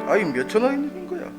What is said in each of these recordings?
아이 몇천 원인 거야?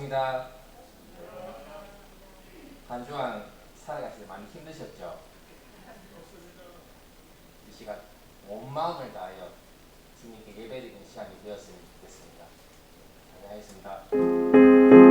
반갑습니다. 한 주간 살아가시는데 많이 힘드셨죠? 이 시간 온 마음을 다하여 주님께 예배드리는 시간이 되었으면 좋겠습니다. 찬양하겠습니다.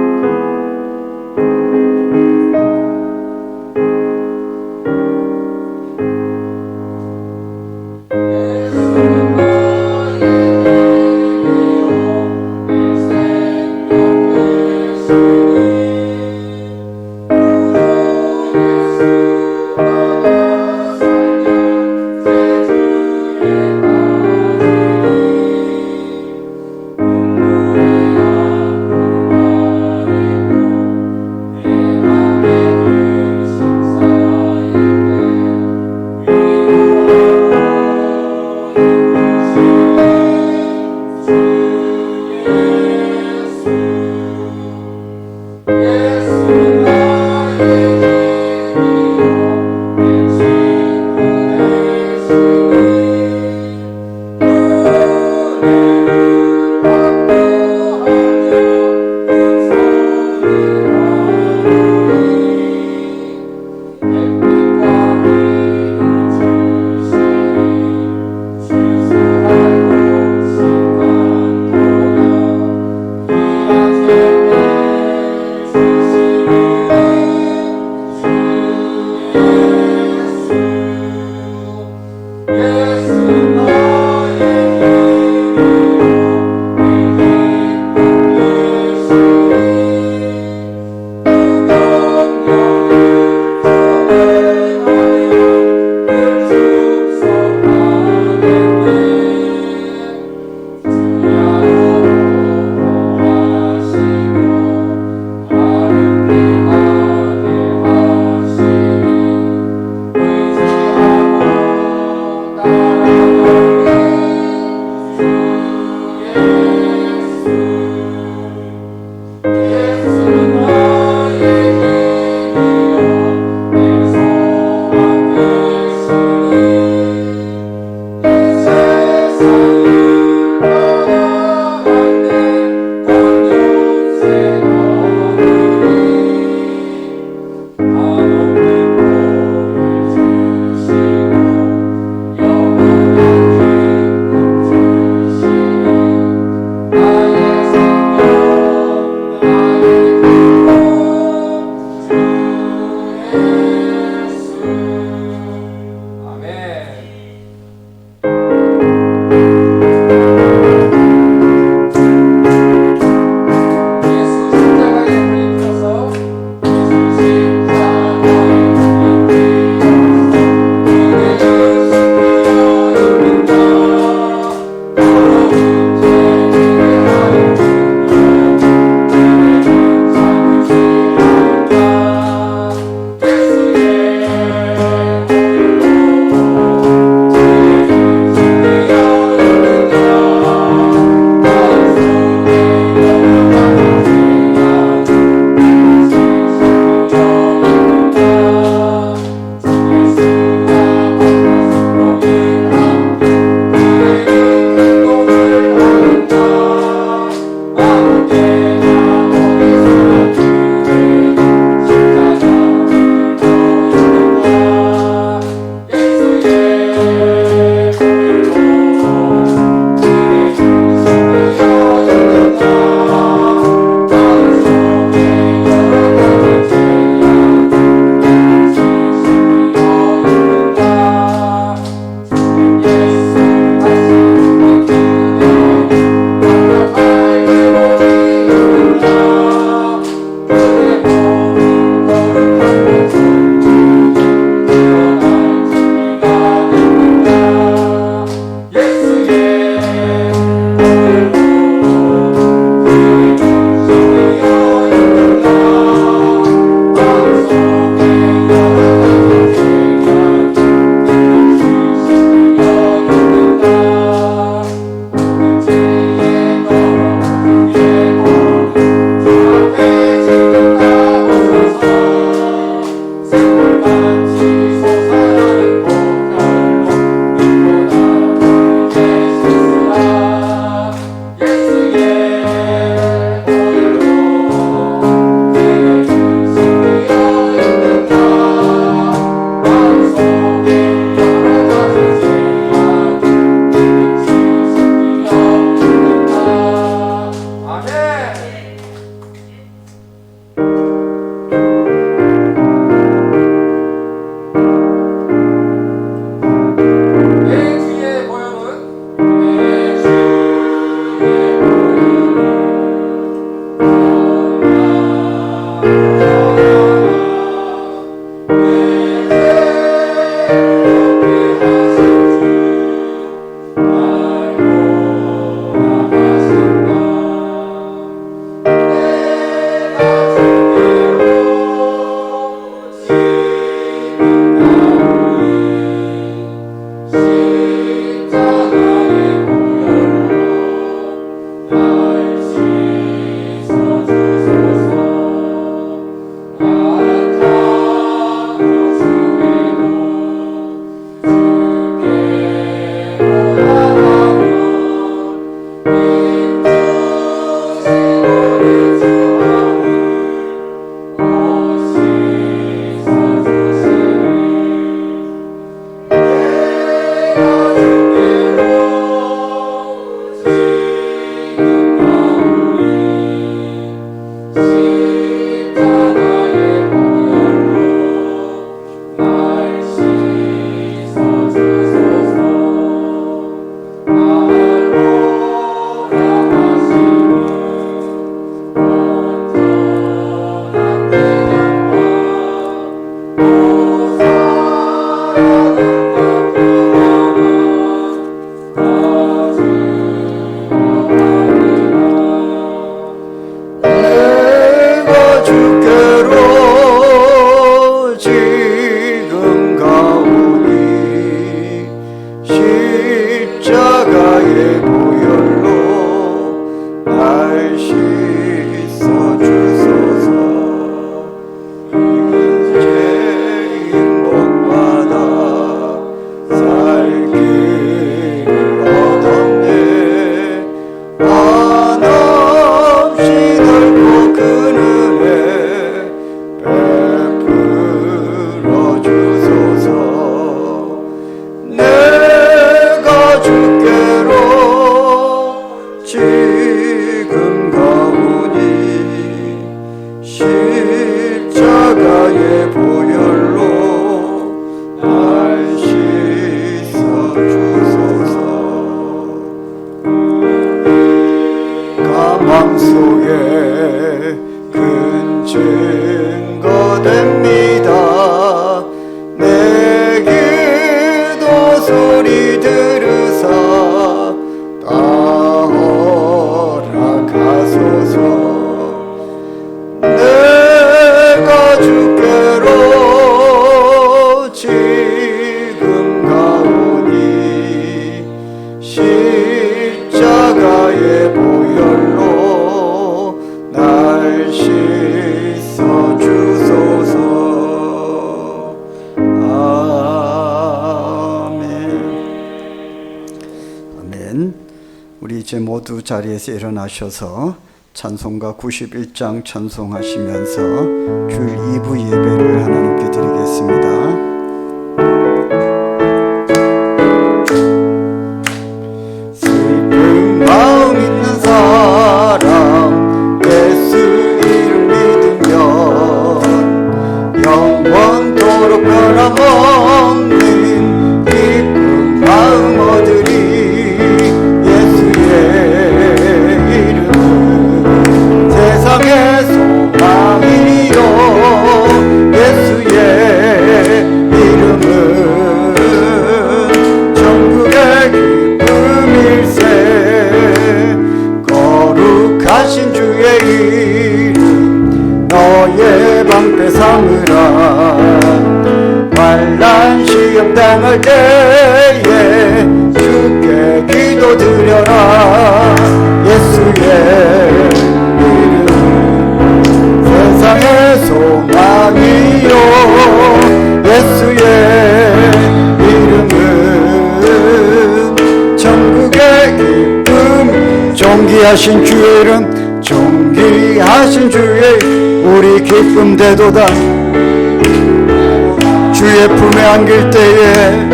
지금 가오니 십자가의 보혈로 날 씻어주소서. 가망 속에 큰 증거됩니다. 내 기도 소리 들으사 다 허락하소서. 내가 주께로 지금 가오니 십자가의 보혈로 날 씻어주소서. 아멘. 아멘. 우리 이제 모두 자리에서 일어나셔서 찬송가 91장 찬송하시면서 주일 2부 예배를 하나님께 드리겠습니다. 슬픈 마음 있는 사람 예수 이름 믿으면 영원토록 변함없는 기쁜 마음 얻으리. 예수의 이름은 세상의 소망이요 예수의 이름은 천국의 기쁨일세. 거룩하신 주의 이름 너의 방패 삼으라. 환난 시험 당할 때에 주께 기도드려라. 예수의 이름 세상의 소망이요 예수의 이름은 천국의 기쁨. 존귀하신 주의 이름 존귀하신 주의 우리 기쁨 되도다. 주의 품에 안길 때에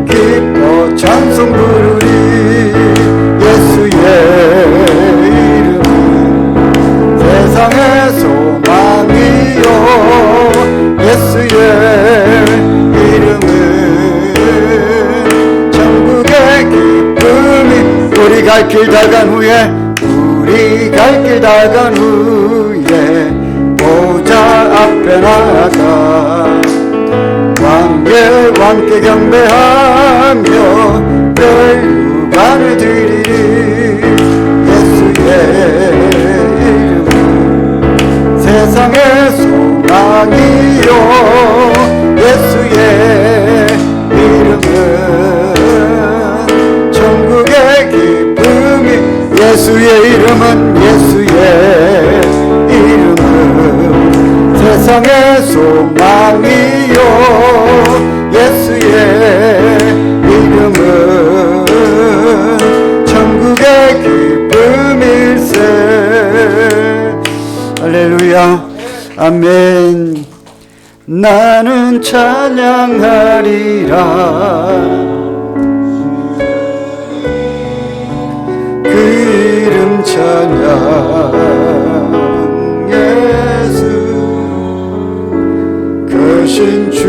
기뻐 찬송 부르리. 예수의 이름은 세상의 소망이요 예수의 이름은 천국의 기쁨이. 우리 갈 길 다간 후에 우리 갈 길 다간 후에 보좌 앞에 나가 왕께 경배하며 멸류관을 드리리. 예수의 이름은 세상의 소망이요 예수의 이름은 천국의 기쁨이. 예수의 이름은 세상의 소망이요 예수의 이름은 천국의 기쁨일세. 할렐루야. 아멘. 나는 찬양하리라. 그 이름 찬양 예수 크신 주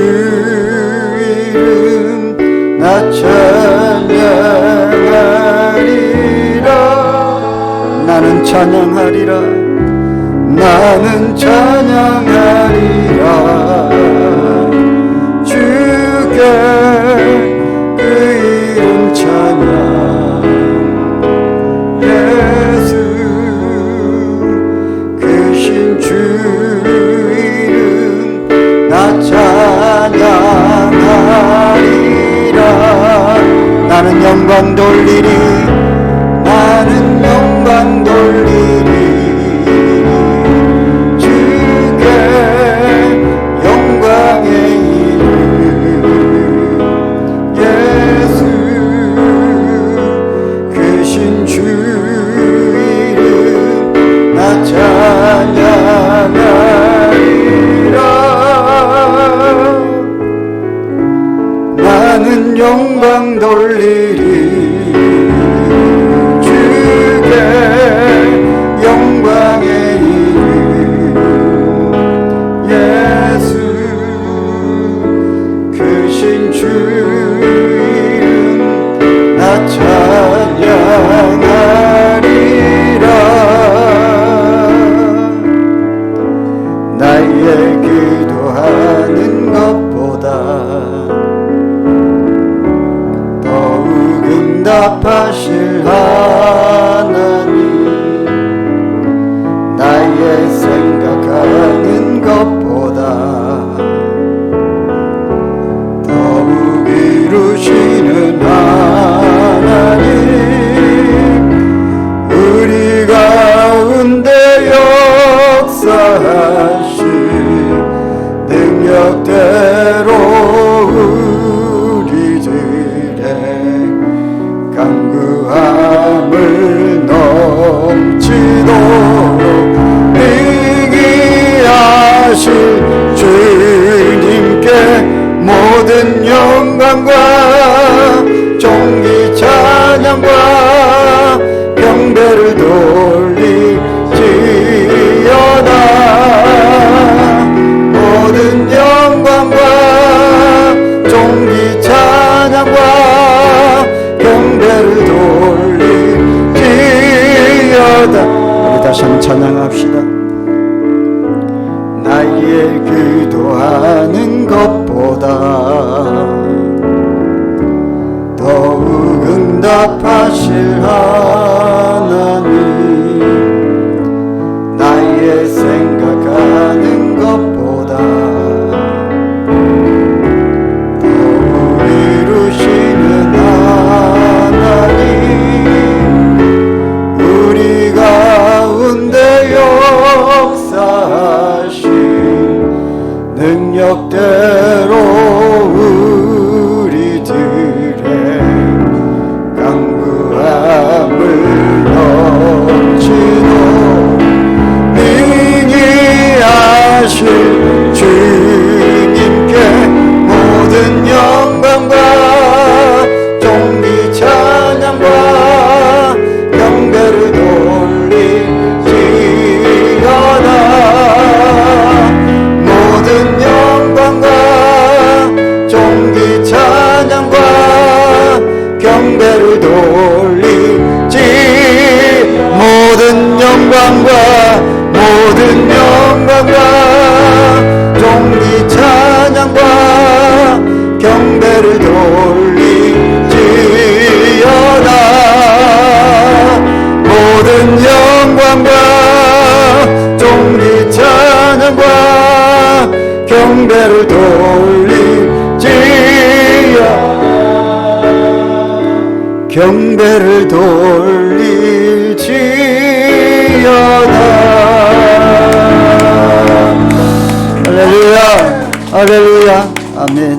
이름 나 찬양하리라. 나는 찬양하리라. 나는 찬양하리라. 주께 그 이름 찬양 예수 크신 주 이름 나 찬양하리라. 나는 영광 돌리리. 나는 영광 돌리리. 주께 영광의 이름 예수 크신 주 이름 나 찬양하리라. 나는 영광 돌리리. 응답하실 하나님 나의 생각하는 것보다 더욱 이루시는 하나님 우리 가운데 역사하신 능력대로 우리들의 강구함을 넘치도록 능히 하실 주님께 모든 영광과 존귀 찬양과 경배를 돌리지어다 모든 영광과 존귀 찬양과 경배를 돌리지어다 우리 다시 한번 찬양합시다 나의 기도하는 것보다 더욱 응답하실 하나님 나의 생각하는 것보다 더욱 이루시는 하나님 우리 가운데 역사하신 능력대로 우리들의 강구함을 넘치도록 능히 하실 주님께 모든 영광과 존귀 찬양과 경배를 돌리지어다 모든 영광과 존귀 찬양과 경배를 돌리지 모든 영광과 존귀 찬양과 경배를 돌리지어다 모든 영광과 존귀 찬양과 경배를 돌리지어다 경배를 돌리지어다 할렐루야 할렐루야 아멘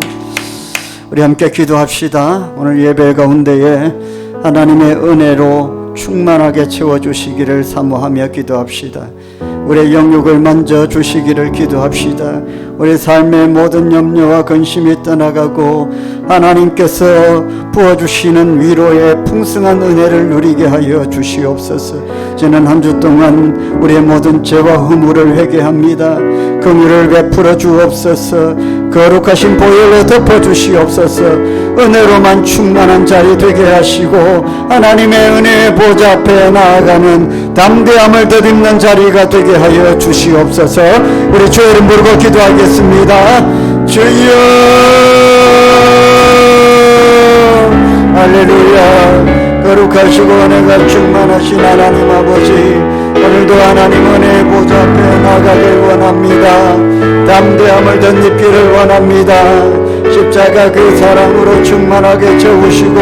우리 함께 기도합시다 오늘 예배 가운데에 하나님의 은혜로 충만하게 채워주시기를 사모하며 기도합시다 우리의 영육을 만져 주시기를 기도합시다 우리 삶의 모든 염려와 근심이 떠나가고 하나님께서 부어주시는 위로의 풍성한 은혜를 누리게 하여 주시옵소서 지난 한 주 동안 우리의 모든 죄와 허물을 회개합니다 긍휼을 베풀어 주옵소서 거룩하신 보혈로 덮어 주시옵소서 은혜로만 충만한 자리 되게 하시고 하나님의 은혜의 보좌 앞에 나아가는 담대함을 덧입는 자리가 되게 하여 주시옵소서 우리 주의 이름 부르고 기도하겠습니다 주여 할렐루야 거룩하시고 은혜가 충만하신 하나님 아버지 오늘도 하나님 은혜의 보좌 앞에 나가길 원합니다 담대함을 덧입기를 원합니다 십자가 그 사랑으로 충만하게 채우시고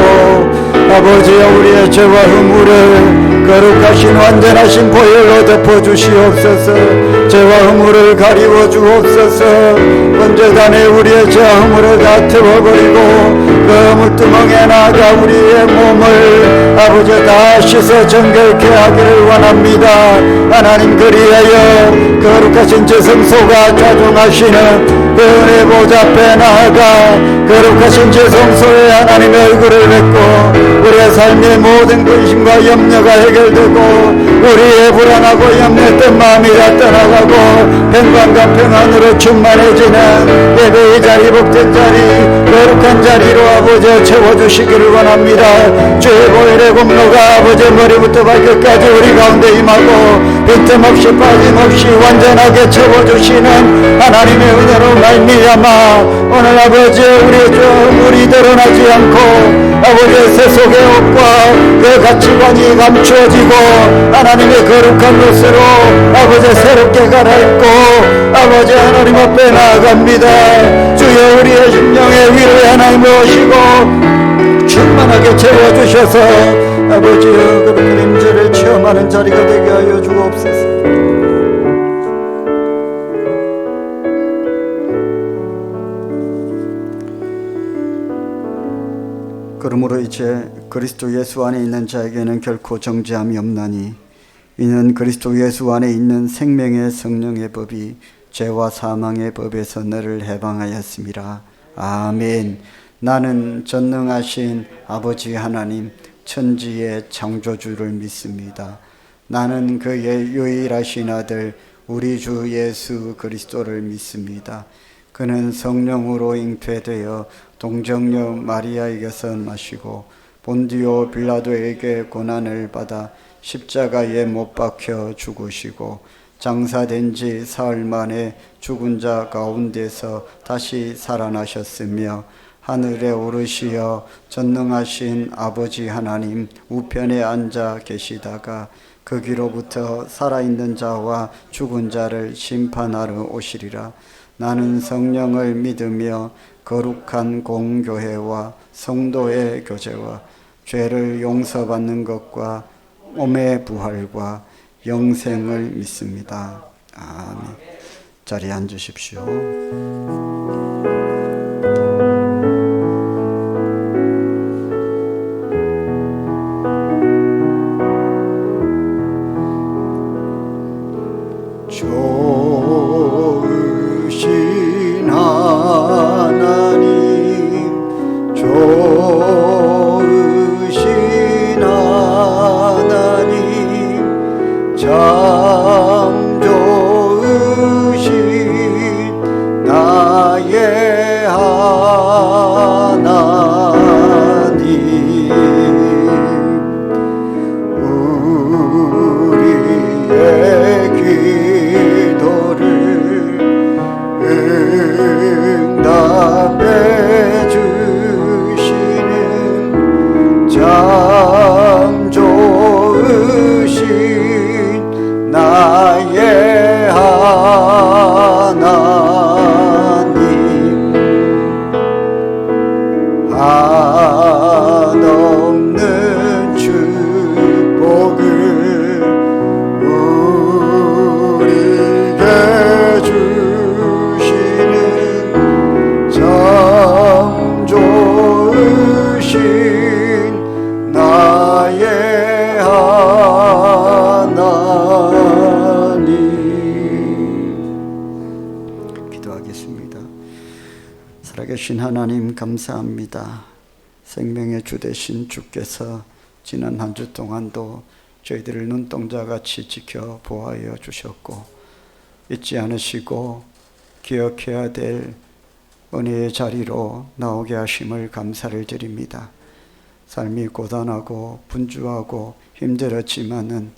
아버지여 우리의 죄와 허물을 거룩하신 완전하신 보혈로 덮어주시옵소서 죄와 허물을 가리워 주옵소서 번제단에 우리의 죄와 허물을 다 태워버리고 그 물두멍에 나가 우리의 몸을 아버지 다 씻어 정결케 하기를 원합니다 하나님 그리하여 거룩하신 제 성소가 좌종하시는 그 은혜 보좌 앞에 나아가 거룩하신 제 성소에 하나님의 얼굴을 뵙고 우리의 삶의 모든 근심과 염려가 해결되고 우리의 불안하고 염려했던 마음이 다 떠나가고 평강과 평안으로 충만해지는 예배의 자리 복된 자리 거룩한 자리로 아버지 채워주시기를 원합니다 주의 보혈의 공로가 아버지 머리부터 발끝까지 우리 가운데 임하고 빈틈없이 빠짐없이 완전하게 채워주시는 하나님의 은혜로 말미암아 오늘 아버지 우리 드러나지 않고 아버지의 세속의 옷과 그 가치관이 감추어지고 하나님의 거룩한 것으로 아버지 새롭게 갈아입고 아버지 하나님 앞에 나아갑니다. 주여 우리의 심령의 위로의 하나님을 오시고 충만하게 채워주셔서 아버지여 그렇게 임재를 체험하는 자리가 되게 하여 주옵소서. 그러므로 이제 그리스도 예수 안에 있는 자에게는 결코 정죄함이 없나니 이는 그리스도 예수 안에 있는 생명의 성령의 법이 죄와 사망의 법에서 너를 해방하였음이라. 아멘. 나는 전능하신 아버지 하나님 천지의 창조주를 믿습니다. 나는 그의 유일하신 아들 우리 주 예수 그리스도를 믿습니다. 그는 성령으로 잉태되어 동정녀 마리아에게서 나시고 본디오 빌라도에게 고난을 받아 십자가에 못 박혀 죽으시고 장사된 지 사흘 만에 죽은 자 가운데서 다시 살아나셨으며 하늘에 오르시어 전능하신 아버지 하나님 우편에 앉아 계시다가 거기로부터 살아있는 자와 죽은 자를 심판하러 오시리라. 나는 성령을 믿으며 거룩한 공교회와 성도의 교제와 죄를 용서받는 것과 몸의 부활과 영생을 믿습니다. 아멘. 자리에 앉으십시오. 좋으신 하나님 좋으신 하나님 참 좋으신 나의 하나님 우리의 기도를 응답해 주시는 참 좋으신 나의 하나님 한없는 축복을 우리에게 주시는 참 좋으신 나의 하나님. 기도하겠습니다. 살아계신 하나님 감사합니다. 생명의 주 되신 주께서 지난 한 주 동안도 저희들을 눈동자같이 지켜 보호하여 주셨고 잊지 않으시고 기억해야 될 은혜의 자리로 나오게 하심을 감사를 드립니다. 삶이 고단하고 분주하고 힘들었지만은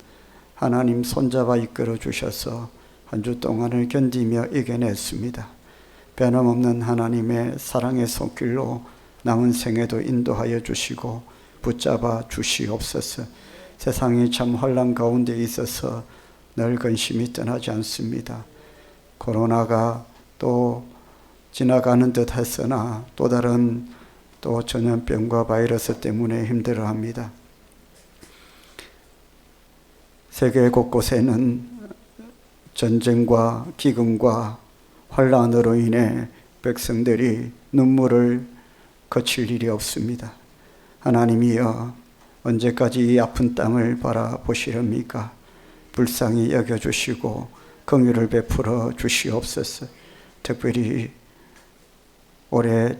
하나님 손잡아 이끌어 주셔서 한 주 동안을 견디며 이겨냈습니다. 변함없는 하나님의 사랑의 손길로 남은 생에도 인도하여 주시고 붙잡아 주시옵소서. 세상이 참 혼란 가운데 있어서 늘 근심이 떠나지 않습니다. 코로나가 또 지나가는 듯 했으나 또 다른 또 전염병과 바이러스 때문에 힘들어합니다. 세계 곳곳에는 전쟁과 기근과 환란으로 인해 백성들이 눈물을 거칠 일이 없습니다. 하나님이여 언제까지 이 아픈 땅을 바라보시렵니까? 불쌍히 여겨주시고 긍휼을 베풀어 주시옵소서. 특별히 올해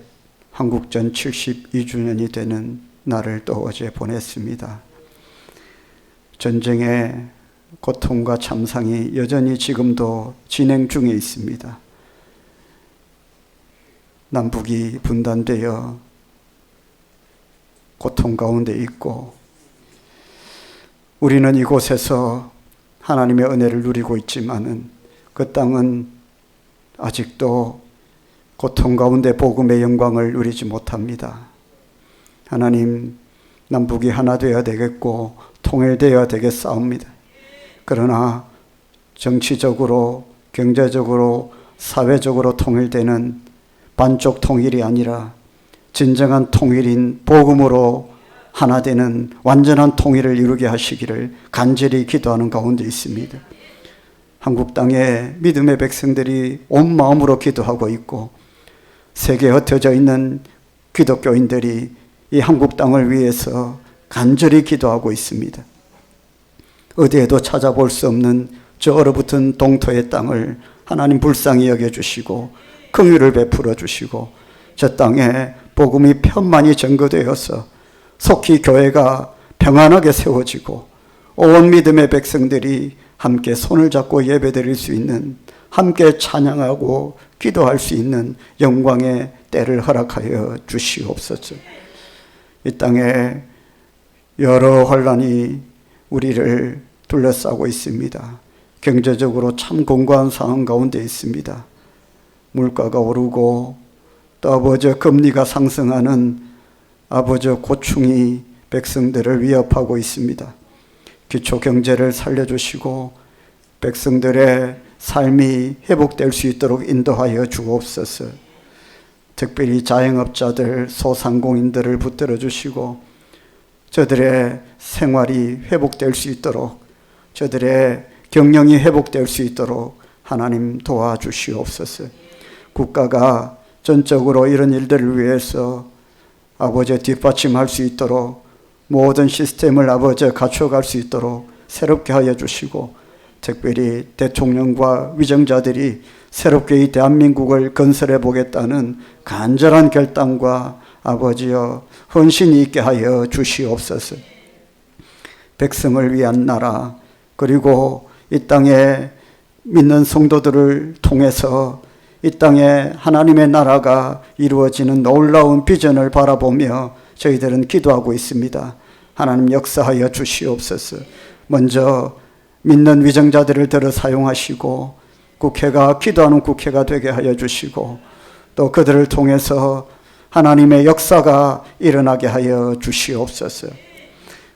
한국전 72주년이 되는 날을 또 어제 보냈습니다. 전쟁의 고통과 참상이 여전히 지금도 진행 중에 있습니다. 남북이 분단되어 고통 가운데 있고 우리는 이곳에서 하나님의 은혜를 누리고 있지만은 그 땅은 아직도 고통 가운데 복음의 영광을 누리지 못합니다. 하나님, 남북이 하나 되어야 되겠고 통일되어야 되겠사옵니다. 그러나 정치적으로, 경제적으로, 사회적으로 통일되는 반쪽 통일이 아니라 진정한 통일인 복음으로 하나 되는 완전한 통일을 이루게 하시기를 간절히 기도하는 가운데 있습니다. 한국 땅에 믿음의 백성들이 온 마음으로 기도하고 있고 세계에 흩어져 있는 기독교인들이 이 한국 땅을 위해서 간절히 기도하고 있습니다. 어디에도 찾아볼 수 없는 저 얼어붙은 동토의 땅을 하나님 불쌍히 여겨주시고 긍휼을 베풀어 주시고 저 땅에 복음이 편만히 전거되어서 속히 교회가 평안하게 세워지고 온 믿음의 백성들이 함께 손을 잡고 예배드릴 수 있는, 함께 찬양하고 기도할 수 있는 영광의 때를 허락하여 주시옵소서. 이 땅에 여러 혼란이 우리를 둘러싸고 있습니다. 경제적으로 참 공고한 상황 가운데 있습니다. 물가가 오르고 또 아버지 금리가 상승하는 아버지 고충이 백성들을 위협하고 있습니다. 기초 경제를 살려주시고 백성들의 삶이 회복될 수 있도록 인도하여 주옵소서. 특별히 자영업자들, 소상공인들을 붙들어 주시고 저들의 생활이 회복될 수 있도록, 저들의 경영이 회복될 수 있도록 하나님 도와주시옵소서. 국가가 전적으로 이런 일들을 위해서 아버지 뒷받침할 수 있도록 모든 시스템을 아버지 갖춰갈 수 있도록 새롭게 하여 주시고, 특별히 대통령과 위정자들이 새롭게 이 대한민국을 건설해 보겠다는 간절한 결단과 아버지여 헌신이 있게 하여 주시옵소서. 백성을 위한 나라, 그리고 이 땅에 믿는 성도들을 통해서 이 땅에 하나님의 나라가 이루어지는 놀라운 비전을 바라보며 저희들은 기도하고 있습니다. 하나님 역사하여 주시옵소서. 먼저 믿는 위정자들을 들어 사용하시고 국회가 기도하는 국회가 되게 하여 주시고 또 그들을 통해서 하나님의 역사가 일어나게 하여 주시옵소서.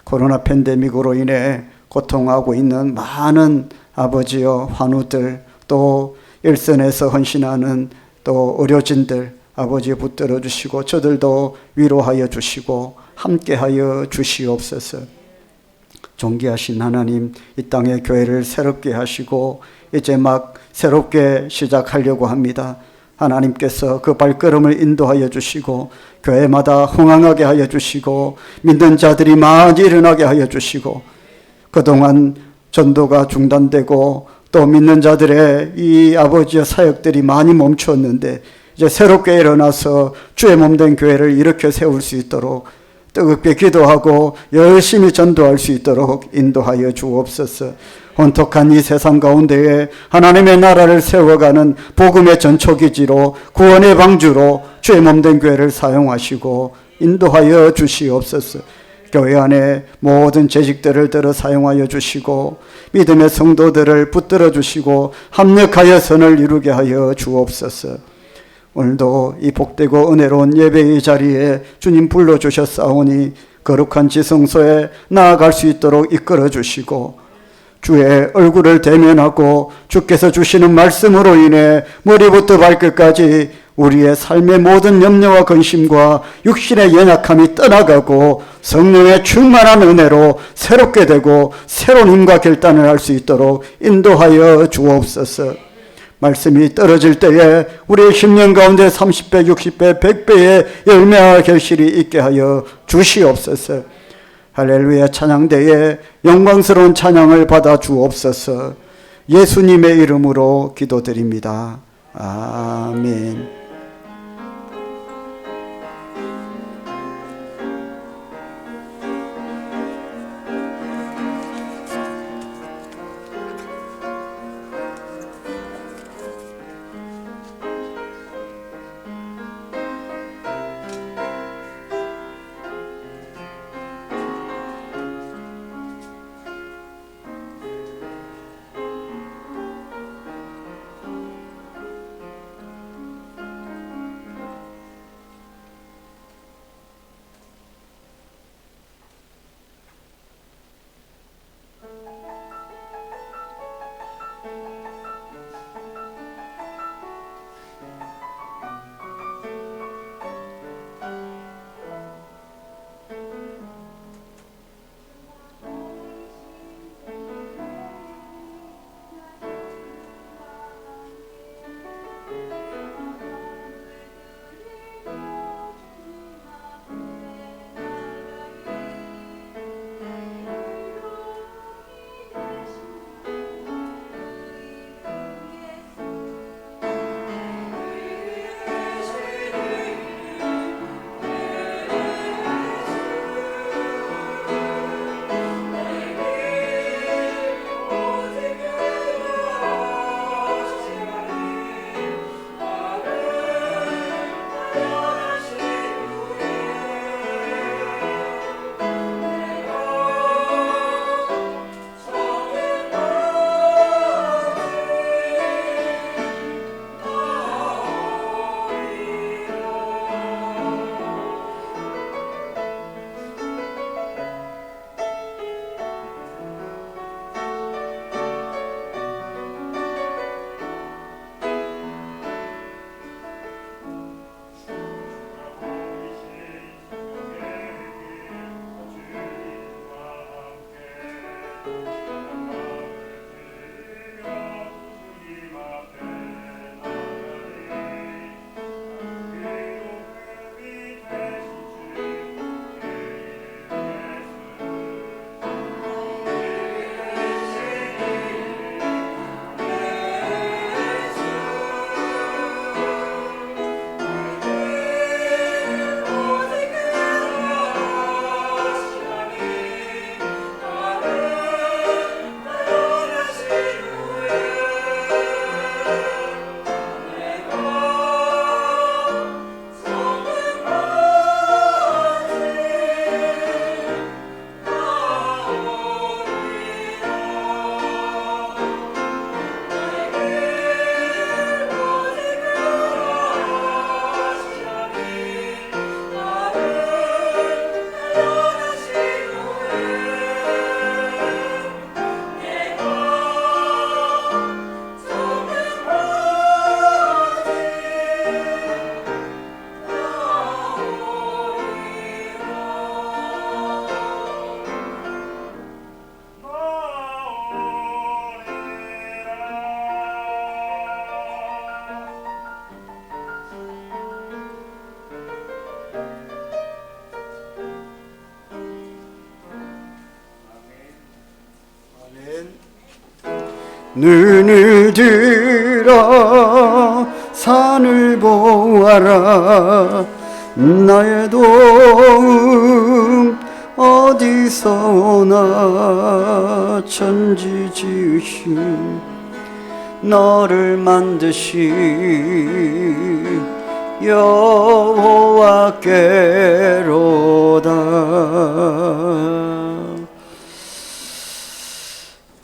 코로나 팬데믹으로 인해 고통하고 있는 많은 아버지여 환우들, 또 일선에서 헌신하는 또 의료진들 아버지 붙들어 주시고 저들도 위로하여 주시고 함께하여 주시옵소서. 존귀하신 하나님, 이 땅의 교회를 새롭게 하시고 이제 막 새롭게 시작하려고 합니다. 하나님께서 그 발걸음을 인도하여 주시고 교회마다 흥황하게 하여 주시고 믿는 자들이 많이 일어나게 하여 주시고, 그동안 전도가 중단되고 또 믿는 자들의 이 아버지의 사역들이 많이 멈추었는데 이제 새롭게 일어나서 주의 몸된 교회를 일으켜 세울 수 있도록 뜨겁게 기도하고 열심히 전도할 수 있도록 인도하여 주옵소서. 혼톡한 이 세상 가운데에 하나님의 나라를 세워가는 복음의 전초기지로, 구원의 방주로 주의 몸된 교회를 사용하시고 인도하여 주시옵소서. 교회 안에 모든 재직들을 들어 사용하여 주시고 믿음의 성도들을 붙들어 주시고 합력하여 선을 이루게 하여 주옵소서. 오늘도 이 복되고 은혜로운 예배의 자리에 주님 불러주셨사오니 거룩한 지성소에 나아갈 수 있도록 이끌어 주시고 주의 얼굴을 대면하고 주께서 주시는 말씀으로 인해 머리부터 발끝까지 우리의 삶의 모든 염려와 근심과 육신의 연약함이 떠나가고 성령의 충만한 은혜로 새롭게 되고 새로운 힘과 결단을 할 수 있도록 인도하여 주옵소서. 말씀이 떨어질 때에 우리의 심령 가운데 30배, 60배, 100배의 열매와 결실이 있게 하여 주시옵소서. 할렐루야 찬양대에 영광스러운 찬양을 받아 주옵소서. 예수님의 이름으로 기도드립니다. 아멘. 눈을 들어 산을 보아라. 나의 도움 어디서 오나. 천지 지으신 너를 만드신 여호와께로다.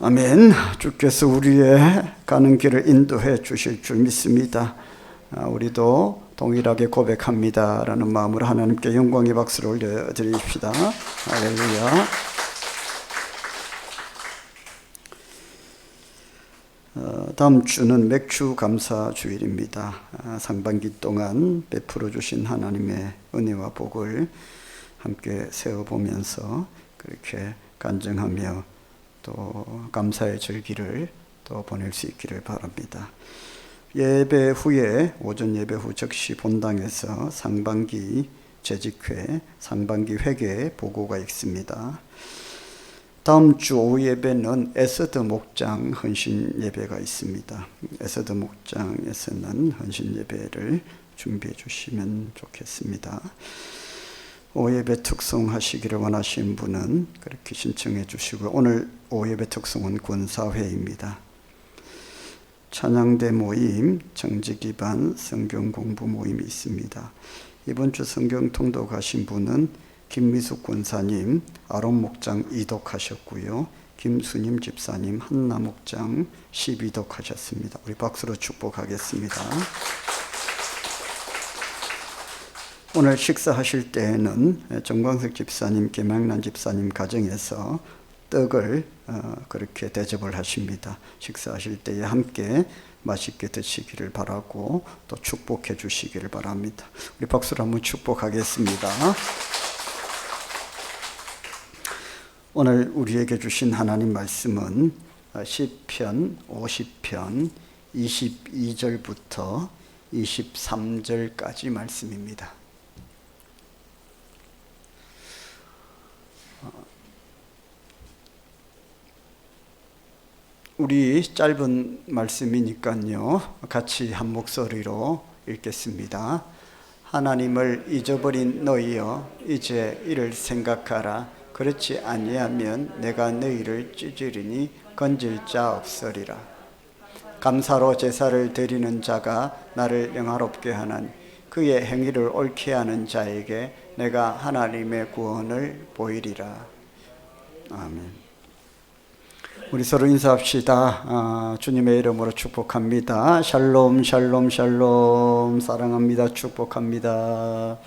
아멘. 주께서 우리의 가는 길을 인도해 주실 줄 믿습니다. 우리도 동일하게 고백합니다 라는 마음으로 하나님께 영광의 박수를 올려드립시다. 할렐루야. 다음 주는 맥주 감사 주일입니다. 상반기 동안 베풀어 주신 하나님의 은혜와 복을 함께 세워보면서 그렇게 간증하며 또 감사의 절기를 또 보낼 수 있기를 바랍니다. 예배 후에 오전 예배 후 즉시 본당에서 상반기 재직회, 상반기 회계 보고가 있습니다. 다음 주 오후 예배는 에스더 목장 헌신 예배가 있습니다. 에스더 목장에서는 헌신 예배를 준비해 주시면 좋겠습니다. 오후 예배 특송하시기를 원하시는 분은 그렇게 신청해 주시고, 오늘 오후 예배 특송은 군사회입니다. 찬양대 모임, 정직기반 성경 공부 모임이 있습니다. 이번 주 성경 통독하신 분은 김미숙 권사님, 아론 목장 2독 하셨고요. 김수님 집사님, 한나 목장 12독 하셨습니다. 우리 박수로 축복하겠습니다. 오늘 식사하실 때에는 정광석 집사님, 김양란 집사님 가정에서 떡을 그렇게 대접을 하십니다. 식사하실 때에 함께 맛있게 드시기를 바라고 또 축복해 주시기를 바랍니다. 우리 박수로 한번 축복하겠습니다. 오늘 우리에게 주신 하나님 말씀은 시편 50편 22절부터 23절까지 말씀입니다. 우리 짧은 말씀이니까요, 같이 한 목소리로 읽겠습니다. 하나님을 잊어버린 너희여, 이제 이를 생각하라. 그렇지 아니하면 내가 너희를 찢으리니 건질 자 없으리라. 감사로 제사를 드리는 자가 나를 영화롭게 하나니 그의 행위를 옳게 하는 자에게 내가 하나님의 구원을 보이리라. 아멘. 우리 서로 인사합시다. 주님의 이름으로 축복합니다. 샬롬 샬롬 샬롬. 사랑합니다. 축복합니다.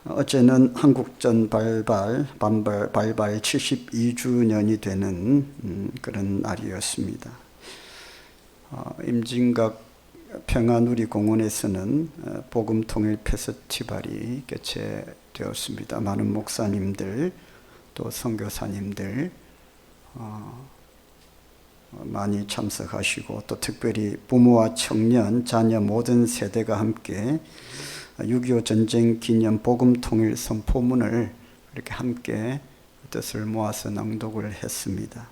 어제는 한국전 발발 72주년이 되는 그런 날이었습니다. 임진각 평화누리공원에서는 복음통일 페스티벌이 개최되었습니다. 많은 목사님들 또 선교사님들 많이 참석하시고 또 특별히 부모와 청년, 자녀 모든 세대가 함께 6.25 전쟁 기념 복음통일 선포문을 이렇게 함께 뜻을 모아서 낭독을 했습니다.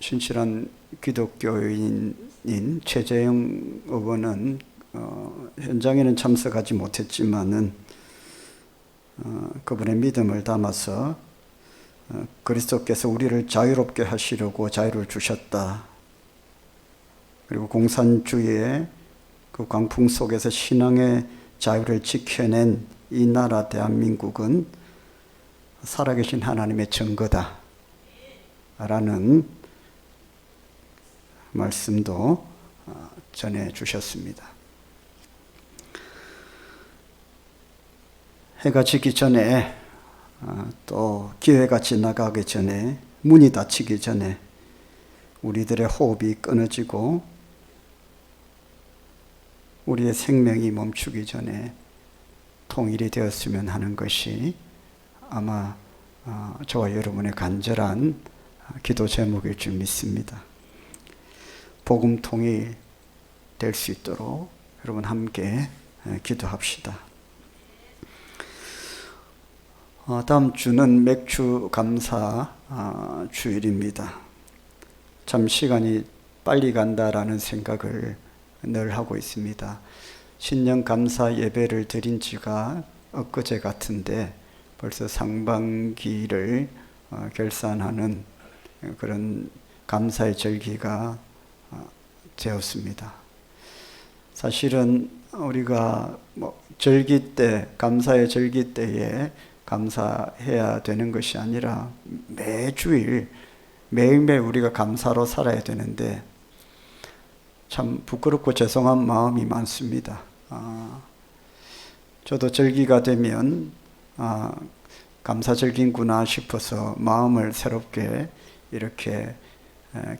신실한 기독교인인 최재형 의원은 현장에는 참석하지 못했지만은 그분의 믿음을 담아서 그리스도께서 우리를 자유롭게 하시려고 자유를 주셨다. 그리고 공산주의의 그 광풍 속에서 신앙의 자유를 지켜낸 이 나라 대한민국은 살아계신 하나님의 증거다 라는 말씀도 전해 주셨습니다. 해가 지기 전에 또 기회가 지나가기 전에 문이 닫히기 전에 우리들의 호흡이 끊어지고 우리의 생명이 멈추기 전에 통일이 되었으면 하는 것이 아마 저와 여러분의 간절한 기도 제목일 줄 믿습니다. 복음 통일 될 수 있도록 여러분 함께 기도합시다. 다음 주는 맥주 감사 주일입니다. 참 시간이 빨리 간다라는 생각을 늘 하고 있습니다. 신년 감사 예배를 드린 지가 엊그제 같은데 벌써 상반기를 결산하는 그런 감사의 절기가 되었습니다. 사실은 우리가 절기 때, 감사의 절기 때에 감사해야 되는 것이 아니라 매주일, 매일매일 우리가 감사로 살아야 되는데 참 부끄럽고 죄송한 마음이 많습니다. 저도 절기가 되면 감사절기구나 싶어서 마음을 새롭게 이렇게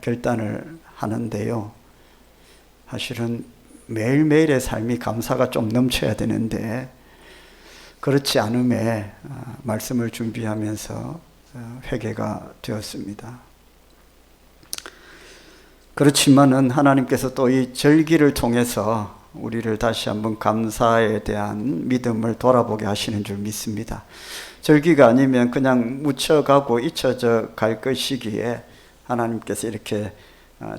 결단을 하는데요. 사실은 매일매일의 삶이 감사가 좀 넘쳐야 되는데 그렇지 않음에 말씀을 준비하면서 회개가 되었습니다. 그렇지만은 하나님께서 또 이 절기를 통해서 우리를 다시 한번 감사에 대한 믿음을 돌아보게 하시는 줄 믿습니다. 절기가 아니면 그냥 묻혀가고 잊혀져 갈 것이기에 하나님께서 이렇게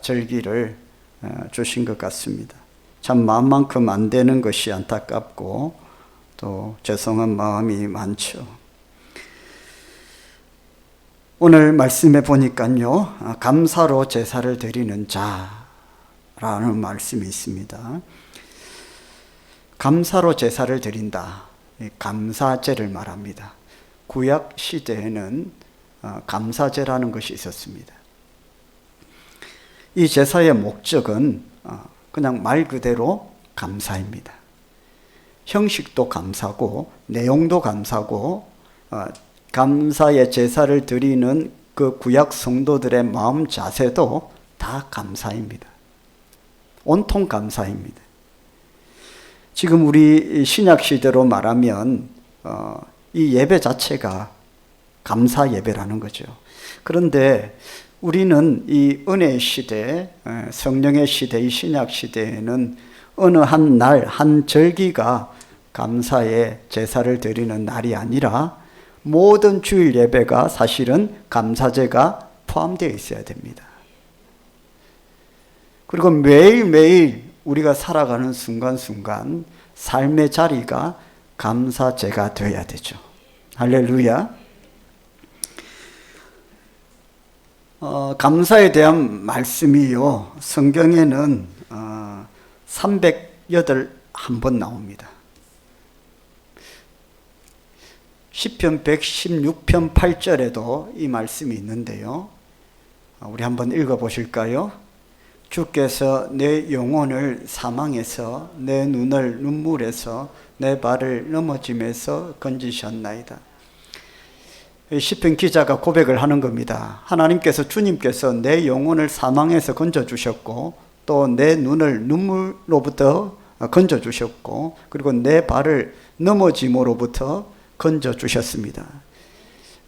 절기를 주신 것 같습니다. 참 마음만큼 안 되는 것이 안타깝고 또 죄송한 마음이 많죠. 오늘 말씀해 보니까요, 감사로 제사를 드리는 자라는 말씀이 있습니다. 감사로 제사를 드린다. 감사제를 말합니다. 구약 시대에는 감사제라는 것이 있었습니다. 이 제사의 목적은 그냥 말 그대로 감사입니다. 형식도 감사고 내용도 감사고 감사의 제사를 드리는 그 구약 성도들의 마음 자세도 다 감사입니다. 온통 감사입니다. 지금 우리 신약 시대로 말하면 이 예배 자체가 감사 예배라는 거죠. 그런데 우리는 이 은혜의 시대, 성령의 시대, 이 신약 시대에는 어느 한 날, 한 절기가 감사의 제사를 드리는 날이 아니라 모든 주일 예배가 사실은 감사제가 포함되어 있어야 됩니다. 그리고 매일매일 우리가 살아가는 순간순간 삶의 자리가 감사제가 되어야 되죠. 할렐루야. 감사에 대한 말씀이요, 성경에는 308번 나옵니다. 시편 116편 8절에도 이 말씀이 있는데요. 우리 한번 읽어보실까요? 주께서 내 영혼을 사망에서 내 눈을 눈물에서 내 발을 넘어짐에서 건지셨나이다. 시편 기자가 고백을 하는 겁니다. 하나님께서, 주님께서 내 영혼을 사망에서 건져주셨고 또 내 눈을 눈물로부터 건져주셨고 그리고 내 발을 넘어짐으로부터 건져주셨습니다.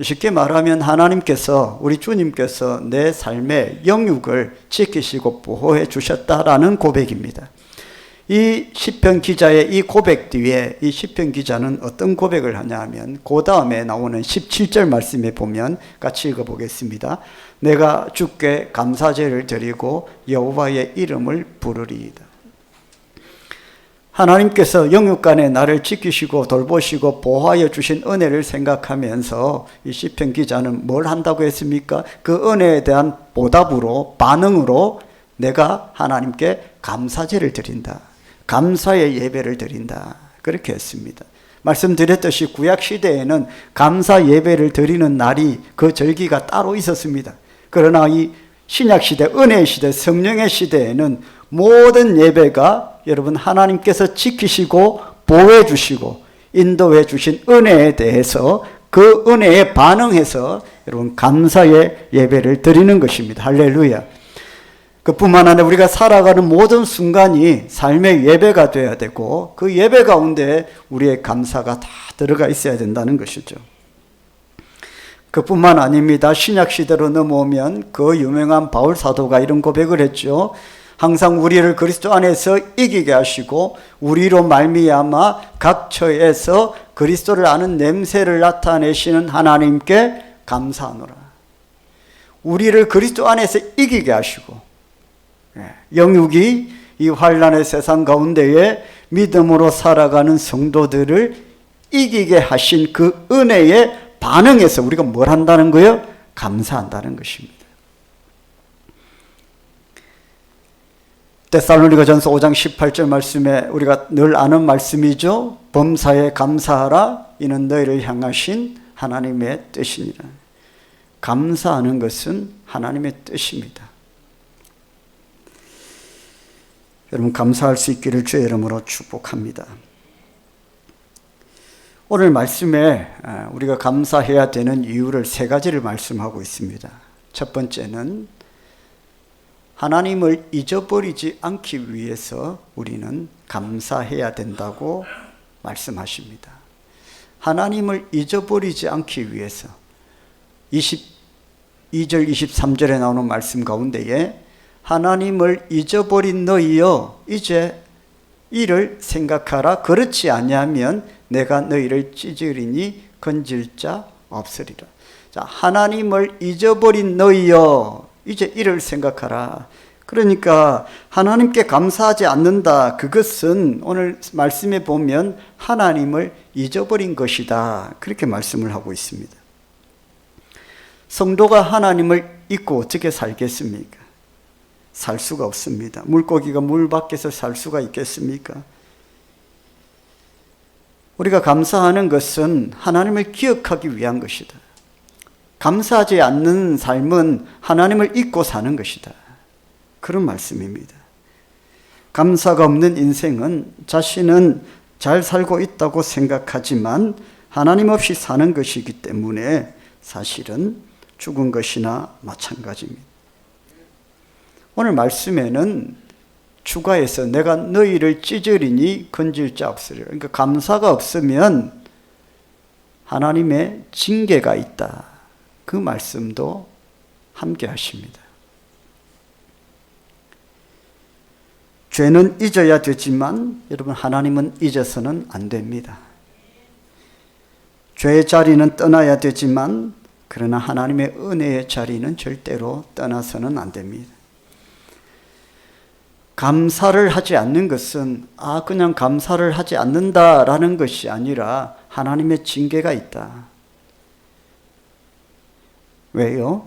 쉽게 말하면 하나님께서, 우리 주님께서 내 삶의 영육을 지키시고 보호해 주셨다라는 고백입니다. 이 시편 기자의 이 고백 뒤에 이 시편 기자는 어떤 고백을 하냐 하면 그 다음에 나오는 17절 말씀에 보면 같이 읽어보겠습니다. 내가 주께 감사제를 드리고 여호와의 이름을 부르리이다. 하나님께서 영육간에 나를 지키시고 돌보시고 보호하여 주신 은혜를 생각하면서 이 시편 기자는 뭘 한다고 했습니까? 그 은혜에 대한 보답으로, 반응으로 내가 하나님께 감사제를 드린다. 감사의 예배를 드린다. 그렇게 했습니다. 말씀드렸듯이 구약시대에는 감사 예배를 드리는 날이, 그 절기가 따로 있었습니다. 그러나 이 신약시대, 은혜의 시대, 성령의 시대에는 모든 예배가 여러분 하나님께서 지키시고 보호해 주시고 인도해 주신 은혜에 대해서 그 은혜에 반응해서 여러분 감사의 예배를 드리는 것입니다. 할렐루야. 그뿐만 아니라 우리가 살아가는 모든 순간이 삶의 예배가 되어야 되고 그 예배 가운데 우리의 감사가 다 들어가 있어야 된다는 것이죠. 그뿐만 아닙니다. 신약시대로 넘어오면 그 유명한 바울 사도가 이런 고백을 했죠. 항상 우리를 그리스도 안에서 이기게 하시고 우리로 말미암아 각 처에서 그리스도를 아는 냄새를 나타내시는 하나님께 감사하노라. 우리를 그리스도 안에서 이기게 하시고 영육이 이 환난의 세상 가운데에 믿음으로 살아가는 성도들을 이기게 하신 그 은혜에 반응해서 우리가 뭘 한다는 거예요? 감사한다는 것입니다. 데살로니가전서 5장 18절 말씀에 우리가 늘 아는 말씀이죠. 범사에 감사하라. 이는 너희를 향하신 하나님의 뜻이니라. 감사하는 것은 하나님의 뜻입니다. 여러분 감사할 수 있기를 주의 이름으로 축복합니다. 오늘 말씀에 우리가 감사해야 되는 이유를 세 가지를 말씀하고 있습니다. 첫 번째는 하나님을 잊어버리지 않기 위해서 우리는 감사해야 된다고 말씀하십니다. 하나님을 잊어버리지 않기 위해서 22절 23절에 나오는 말씀 가운데에 하나님을 잊어버린 너희여 이제 이를 생각하라. 그렇지 아니하면 내가 너희를 찢으리니 건질 자 없으리라. 자, 하나님을 잊어버린 너희여 이제 이를 생각하라. 그러니까 하나님께 감사하지 않는다. 그것은 오늘 말씀에 보면 하나님을 잊어버린 것이다. 그렇게 말씀을 하고 있습니다. 성도가 하나님을 잊고 어떻게 살겠습니까? 살 수가 없습니다. 물고기가 물 밖에서 살 수가 있겠습니까? 우리가 감사하는 것은 하나님을 기억하기 위한 것이다. 감사하지 않는 삶은 하나님을 잊고 사는 것이다. 그런 말씀입니다. 감사가 없는 인생은 자신은 잘 살고 있다고 생각하지만 하나님 없이 사는 것이기 때문에 사실은 죽은 것이나 마찬가지입니다. 오늘 말씀에는 추가해서 내가 너희를 찢으리니 건질 자 없으리라. 그러니까 감사가 없으면 하나님의 징계가 있다. 그 말씀도 함께 하십니다. 죄는 잊어야 되지만 여러분 하나님은 잊어서는 안 됩니다. 죄의 자리는 떠나야 되지만 그러나 하나님의 은혜의 자리는 절대로 떠나서는 안 됩니다. 감사를 하지 않는 것은 그냥 감사를 하지 않는다라는 것이 아니라 하나님의 징계가 있다. 왜요?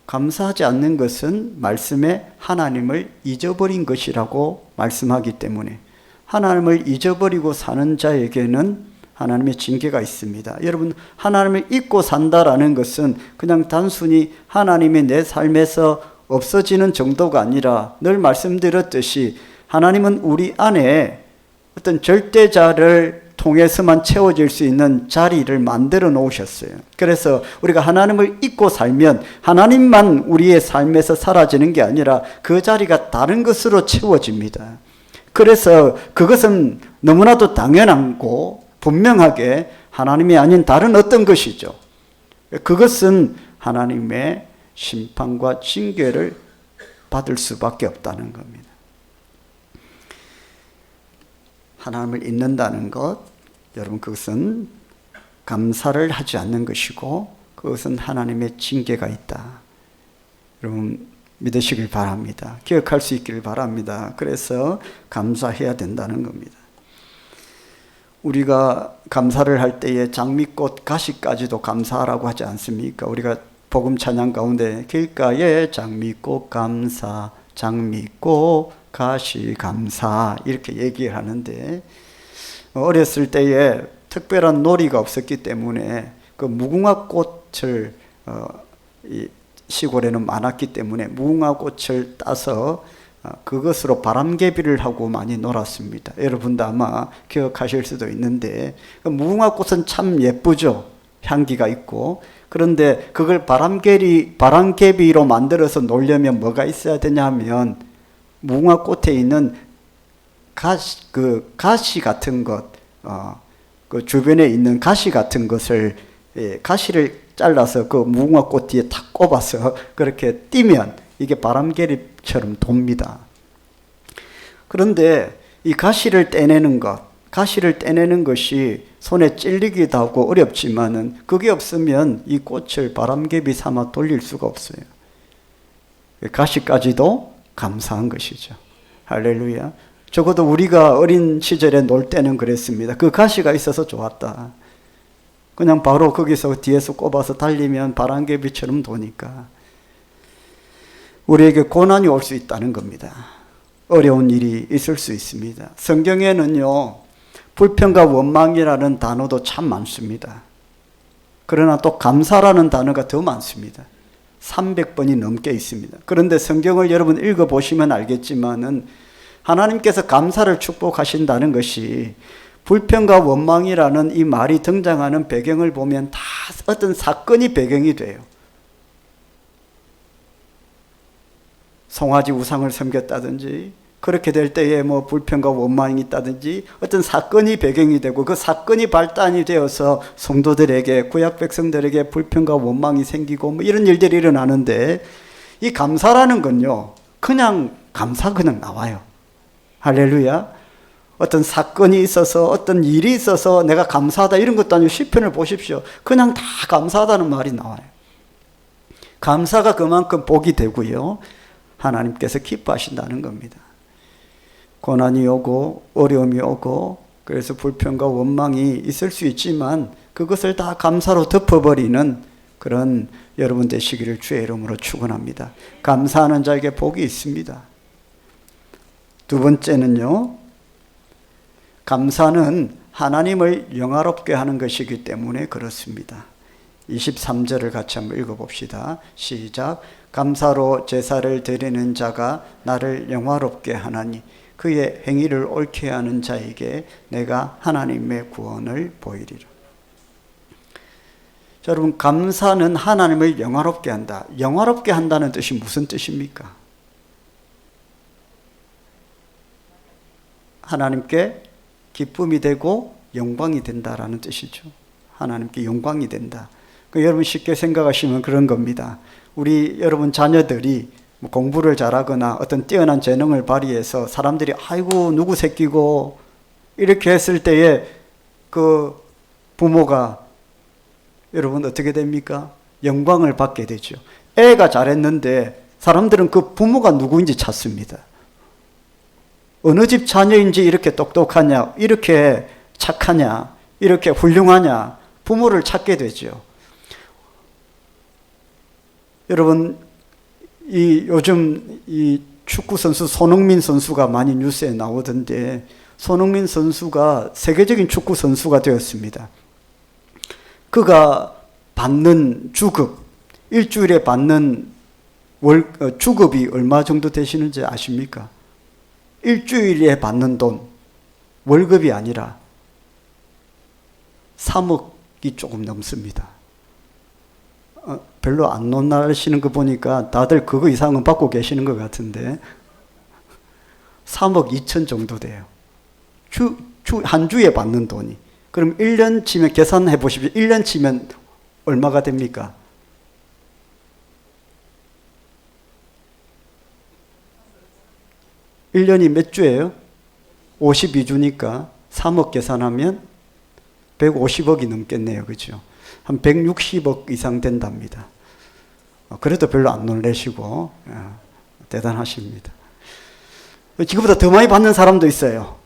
감사하지 않는 것은 말씀에 하나님을 잊어버린 것이라고 말씀하기 때문에 하나님을 잊어버리고 사는 자에게는 하나님의 징계가 있습니다. 여러분 하나님을 잊고 산다라는 것은 그냥 단순히 하나님이 내 삶에서 없어지는 정도가 아니라 늘 말씀드렸듯이 하나님은 우리 안에 어떤 절대자를 통해서만 채워질 수 있는 자리를 만들어 놓으셨어요. 그래서 우리가 하나님을 잊고 살면 하나님만 우리의 삶에서 사라지는 게 아니라 그 자리가 다른 것으로 채워집니다. 그래서 그것은 너무나도 당연하고 분명하게 하나님이 아닌 다른 어떤 것이죠. 그것은 하나님의 심판과 징계를 받을 수밖에 없다는 겁니다. 하나님을 잊는다는 것, 여러분 그것은 감사를 하지 않는 것이고 그것은 하나님의 징계가 있다. 여러분 믿으시길 바랍니다. 기억할 수 있기를 바랍니다. 그래서 감사해야 된다는 겁니다. 우리가 감사를 할 때에 장미꽃 가시까지도 감사하라고 하지 않습니까? 우리가 복음 찬양 가운데 길가에 장미꽃 감사, 장미꽃 가시 감사 이렇게 얘기를 하는데, 어렸을 때에 특별한 놀이가 없었기 때문에 그 무궁화 꽃을 이 시골에는 많았기 때문에 무궁화 꽃을 따서 그것으로 바람개비를 하고 많이 놀았습니다. 여러분도 아마 기억하실 수도 있는데, 무궁화 꽃은 참 예쁘죠. 향기가 있고. 그런데 그걸 바람개비로 만들어서 놀려면 뭐가 있어야 되냐 하면 무궁화 꽃에 있는 가시 같은 것, 그 주변에 있는 가시 같은 것을, 가시를 잘라서 그 무궁화 꽃 뒤에 탁 꼽아서 그렇게 띄면 이게 바람개비처럼 돕니다. 그런데 이 가시를 떼내는 것이 손에 찔리기도 하고 어렵지만은 그게 없으면 이 꽃을 바람개비 삼아 돌릴 수가 없어요. 가시까지도 감사한 것이죠. 할렐루야. 적어도 우리가 어린 시절에 놀 때는 그랬습니다. 그 가시가 있어서 좋았다. 그냥 바로 거기서 뒤에서 꼽아서 달리면 바람개비처럼 도니까. 우리에게 고난이 올 수 있다는 겁니다. 어려운 일이 있을 수 있습니다. 성경에는요, 불평과 원망이라는 단어도 참 많습니다. 그러나 또 감사라는 단어가 더 많습니다. 300번이 넘게 있습니다. 그런데 성경을 여러분 읽어보시면 알겠지만은 하나님께서 감사를 축복하신다는 것이 불평과 원망이라는 이 말이 등장하는 배경을 보면 다 어떤 사건이 배경이 돼요. 송아지 우상을 섬겼다든지, 그렇게 될 때에 뭐 불평과 원망이 있다든지 어떤 사건이 배경이 되고 그 사건이 발단이 되어서 성도들에게, 구약 백성들에게 불평과 원망이 생기고 뭐 이런 일들이 일어나는데, 이 감사라는 건요, 그냥 나와요. 할렐루야. 어떤 사건이 있어서, 어떤 일이 있어서 내가 감사하다 이런 것도 아니고, 시편을 보십시오. 그냥 다 감사하다는 말이 나와요. 감사가 그만큼 복이 되고요, 하나님께서 기뻐하신다는 겁니다. 고난이 오고 어려움이 오고 그래서 불평과 원망이 있을 수 있지만 그것을 다 감사로 덮어버리는 그런 여러분 되시기를 주의 이름으로 축원합니다. 감사하는 자에게 복이 있습니다. 두 번째는요, 감사는 하나님을 영화롭게 하는 것이기 때문에 그렇습니다. 23절을 같이 한번 읽어봅시다. 시작. 감사로 제사를 드리는 자가 나를 영화롭게 하나니 그의 행위를 옳게 하는 자에게 내가 하나님의 구원을 보이리라. 자, 여러분, 감사는 하나님을 영화롭게 한다. 영화롭게 한다는 뜻이 무슨 뜻입니까? 하나님께 기쁨이 되고 영광이 된다라는 뜻이죠. 하나님께 영광이 된다. 여러분 쉽게 생각하시면 그런 겁니다. 우리 여러분 자녀들이 공부를 잘하거나 어떤 뛰어난 재능을 발휘해서 사람들이 아이고 누구 새끼고 이렇게 했을 때에 그 부모가 여러분 어떻게 됩니까? 영광을 받게 되죠. 애가 잘했는데 사람들은 그 부모가 누구인지 찾습니다. 어느 집 자녀인지 이렇게 똑똑하냐, 이렇게 착하냐, 이렇게 훌륭하냐, 부모를 찾게 되죠. 여러분, 요즘 이 축구 선수 손흥민 선수가 많이 뉴스에 나오던데, 손흥민 선수가 세계적인 축구 선수가 되었습니다. 그가 받는 주급, 일주일에 받는 주급이 얼마 정도 되시는지 아십니까? 일주일에 받는 돈, 월급이 아니라 3억이 조금 넘습니다. 별로 안 논하시는 거 보니까 다들 그거 이상은 받고 계시는 것 같은데 3억 2천 정도 돼요. 한 주에 받는 돈이. 그럼 1년 치면 계산해 보십시오. 1년 치면 얼마가 됩니까? 1년이 몇 주예요? 52주니까 3억 계산하면 150억이 넘겠네요. 그죠? 한 160억 이상 된답니다. 그래도 별로 안 놀라시고 대단하십니다. 지금보다 더 많이 받는 사람도 있어요.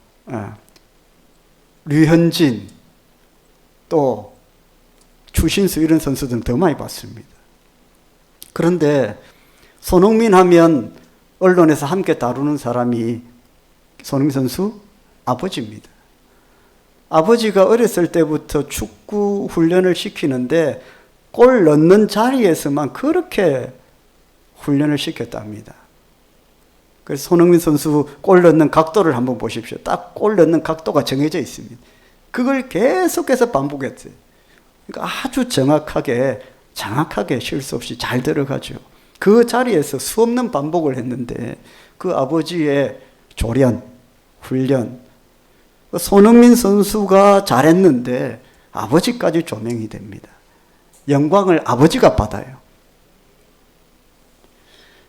류현진, 또 추신수 이런 선수들은 더 많이 받습니다. 그런데 손흥민 하면 언론에서 함께 다루는 사람이 손흥민 선수 아버지입니다. 아버지가 어렸을 때부터 축구 훈련을 시키는데 골 넣는 자리에서만 그렇게 훈련을 시켰답니다. 그래서 손흥민 선수 골 넣는 각도를 한번 보십시오. 딱 골 넣는 각도가 정해져 있습니다. 그걸 계속해서 반복했어요. 그러니까 아주 정확하게 실수 없이 잘 들어가죠. 그 자리에서 수없는 반복을 했는데 그 아버지의 조련, 훈련, 손흥민 선수가 잘했는데 아버지까지 조명이 됩니다. 영광을 아버지가 받아요.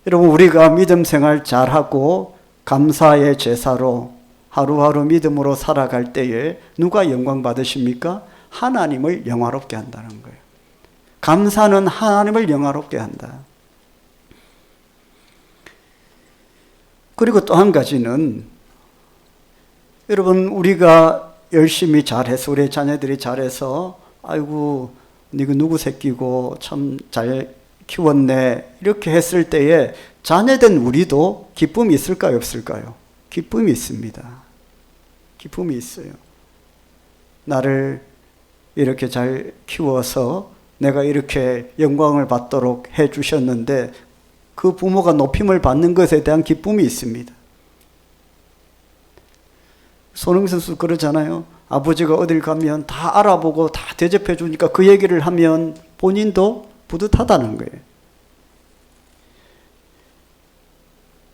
여러분, 우리가 믿음 생활 잘하고 감사의 제사로 하루하루 믿음으로 살아갈 때에 누가 영광 받으십니까? 하나님을 영화롭게 한다는 거예요. 감사는 하나님을 영화롭게 한다. 그리고 또 한 가지는 여러분, 우리가 열심히 잘해서 우리 자녀들이 잘해서 아이고 니가 누구 새끼고 참 잘 키웠네 이렇게 했을 때에 자녀된 우리도 기쁨이 있을까요? 없을까요? 기쁨이 있습니다. 기쁨이 있어요. 나를 이렇게 잘 키워서 내가 이렇게 영광을 받도록 해주셨는데 그 부모가 높임을 받는 것에 대한 기쁨이 있습니다. 손흥민 선수 그러잖아요. 아버지가 어딜 가면 다 알아보고 다 대접해 주니까 그 얘기를 하면 본인도 뿌듯하다는 거예요.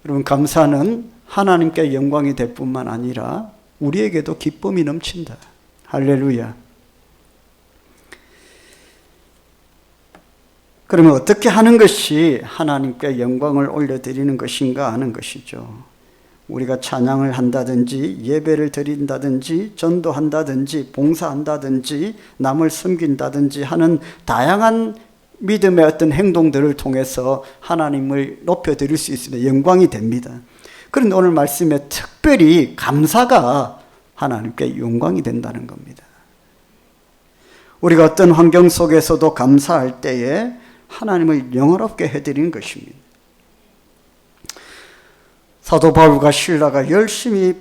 여러분, 감사는 하나님께 영광이 될 뿐만 아니라 우리에게도 기쁨이 넘친다. 할렐루야. 그러면 어떻게 하는 것이 하나님께 영광을 올려드리는 것인가 하는 것이죠. 우리가 찬양을 한다든지 예배를 드린다든지 전도한다든지 봉사한다든지 남을 섬긴다든지 하는 다양한 믿음의 어떤 행동들을 통해서 하나님을 높여드릴 수 있으면 영광이 됩니다. 그런데 오늘 말씀에 특별히 감사가 하나님께 영광이 된다는 겁니다. 우리가 어떤 환경 속에서도 감사할 때에 하나님을 영화롭게 해드리는 것입니다. 사도 바울과 실라가 열심히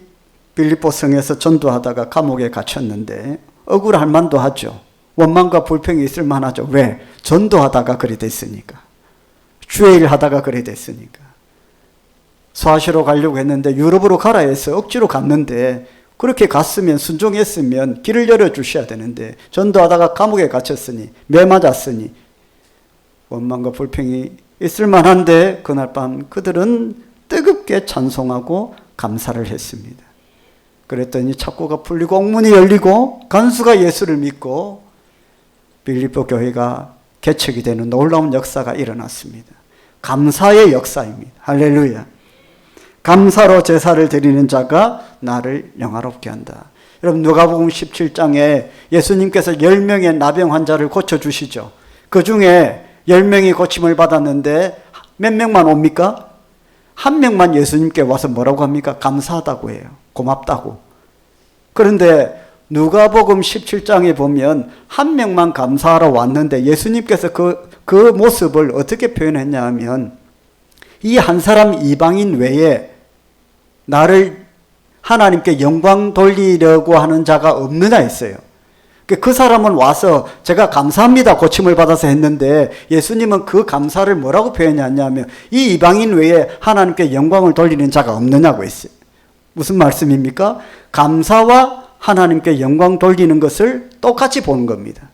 빌립보 성에서 전도하다가 감옥에 갇혔는데 억울할 만도 하죠. 원망과 불평이 있을 만하죠. 왜? 전도하다가 그래 됐으니까. 주의 일 하다가 그래 됐으니까. 소아시로 가려고 했는데 유럽으로 가라 해서 억지로 갔는데 그렇게 갔으면 순종했으면 길을 열어주셔야 되는데 전도하다가 감옥에 갇혔으니 매 맞았으니 원망과 불평이 있을 만한데 그날 밤 그들은 뜨겁게 찬송하고 감사를 했습니다. 그랬더니 착고가 풀리고 옥문이 열리고 간수가 예수를 믿고 빌립보 교회가 개척이 되는 놀라운 역사가 일어났습니다. 감사의 역사입니다. 할렐루야. 감사로 제사를 드리는 자가 나를 영화롭게 한다. 여러분, 누가복음 17장에 예수님께서 10명의 나병 환자를 고쳐주시죠. 그 중에 10명이 고침을 받았는데 몇 명만 옵니까? 한 명만 예수님께 와서 뭐라고 합니까? 감사하다고 해요. 고맙다고. 그런데 누가복음 17장에 보면 한 명만 감사하러 왔는데 예수님께서 그 모습을 어떻게 표현했냐 하면 이 한 사람 이방인 외에 나를 하나님께 영광 돌리려고 하는 자가 없느냐 했어요. 그 사람은 와서 제가 감사합니다 고침을 받아서 했는데 예수님은 그 감사를 뭐라고 표현했냐면 이 이방인 외에 하나님께 영광을 돌리는 자가 없느냐고 했어요. 무슨 말씀입니까? 감사와 하나님께 영광 돌리는 것을 똑같이 보는 겁니다.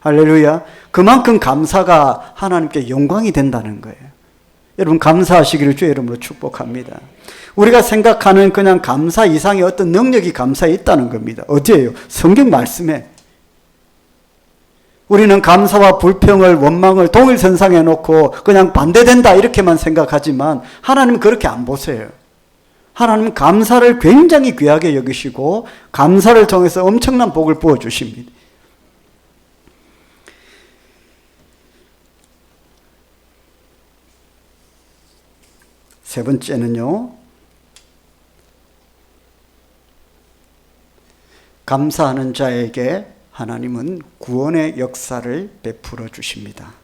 할렐루야. 그만큼 감사가 하나님께 영광이 된다는 거예요. 여러분 감사하시기를 주의 이름으로 축복합니다. 우리가 생각하는 그냥 감사 이상의 어떤 능력이 감사에 있다는 겁니다. 어디예요? 성경 말씀에. 우리는 감사와 불평을 원망을 동일선상에 놓고 그냥 반대된다 이렇게만 생각하지만 하나님은 그렇게 안 보세요. 하나님은 감사를 굉장히 귀하게 여기시고 감사를 통해서 엄청난 복을 부어주십니다. 세 번째는요, 감사하는 자에게 하나님은 구원의 역사를 베풀어 주십니다.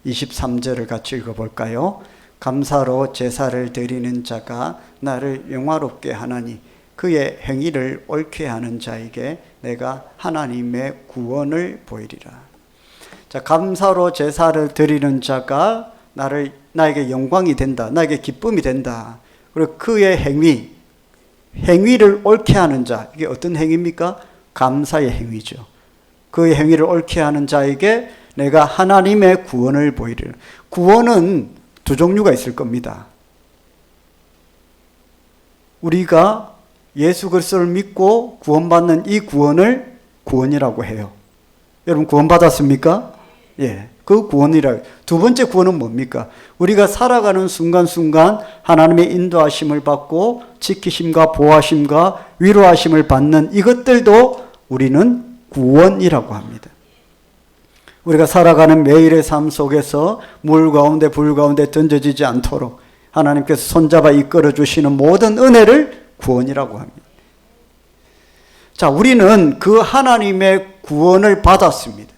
23절을 같이 읽어볼까요? 감사로 제사를 드리는 자가 나를 영화롭게 하나니 그의 행위를 옳게 하는 자에게 내가 하나님의 구원을 보이리라. 자, 감사로 제사를 드리는 자가 나에게 영광이 된다. 나에게 기쁨이 된다. 그리고 그의 행위를 옳게 하는 자. 이게 어떤 행위입니까? 감사의 행위죠. 그의 행위를 옳게 하는 자에게 내가 하나님의 구원을 보이리라. 구원은 두 종류가 있을 겁니다. 우리가 예수 그리스도를 믿고 구원받는 이 구원을 구원이라고 해요. 여러분 구원 받았습니까? 예. 그 구원이라. 두 번째 구원은 뭡니까? 우리가 살아가는 순간순간 하나님의 인도하심을 받고 지키심과 보호하심과 위로하심을 받는 이것들도 우리는 구원이라고 합니다. 우리가 살아가는 매일의 삶 속에서 물 가운데 불 가운데 던져지지 않도록 하나님께서 손잡아 이끌어 주시는 모든 은혜를 구원이라고 합니다. 자, 우리는 그 하나님의 구원을 받았습니다.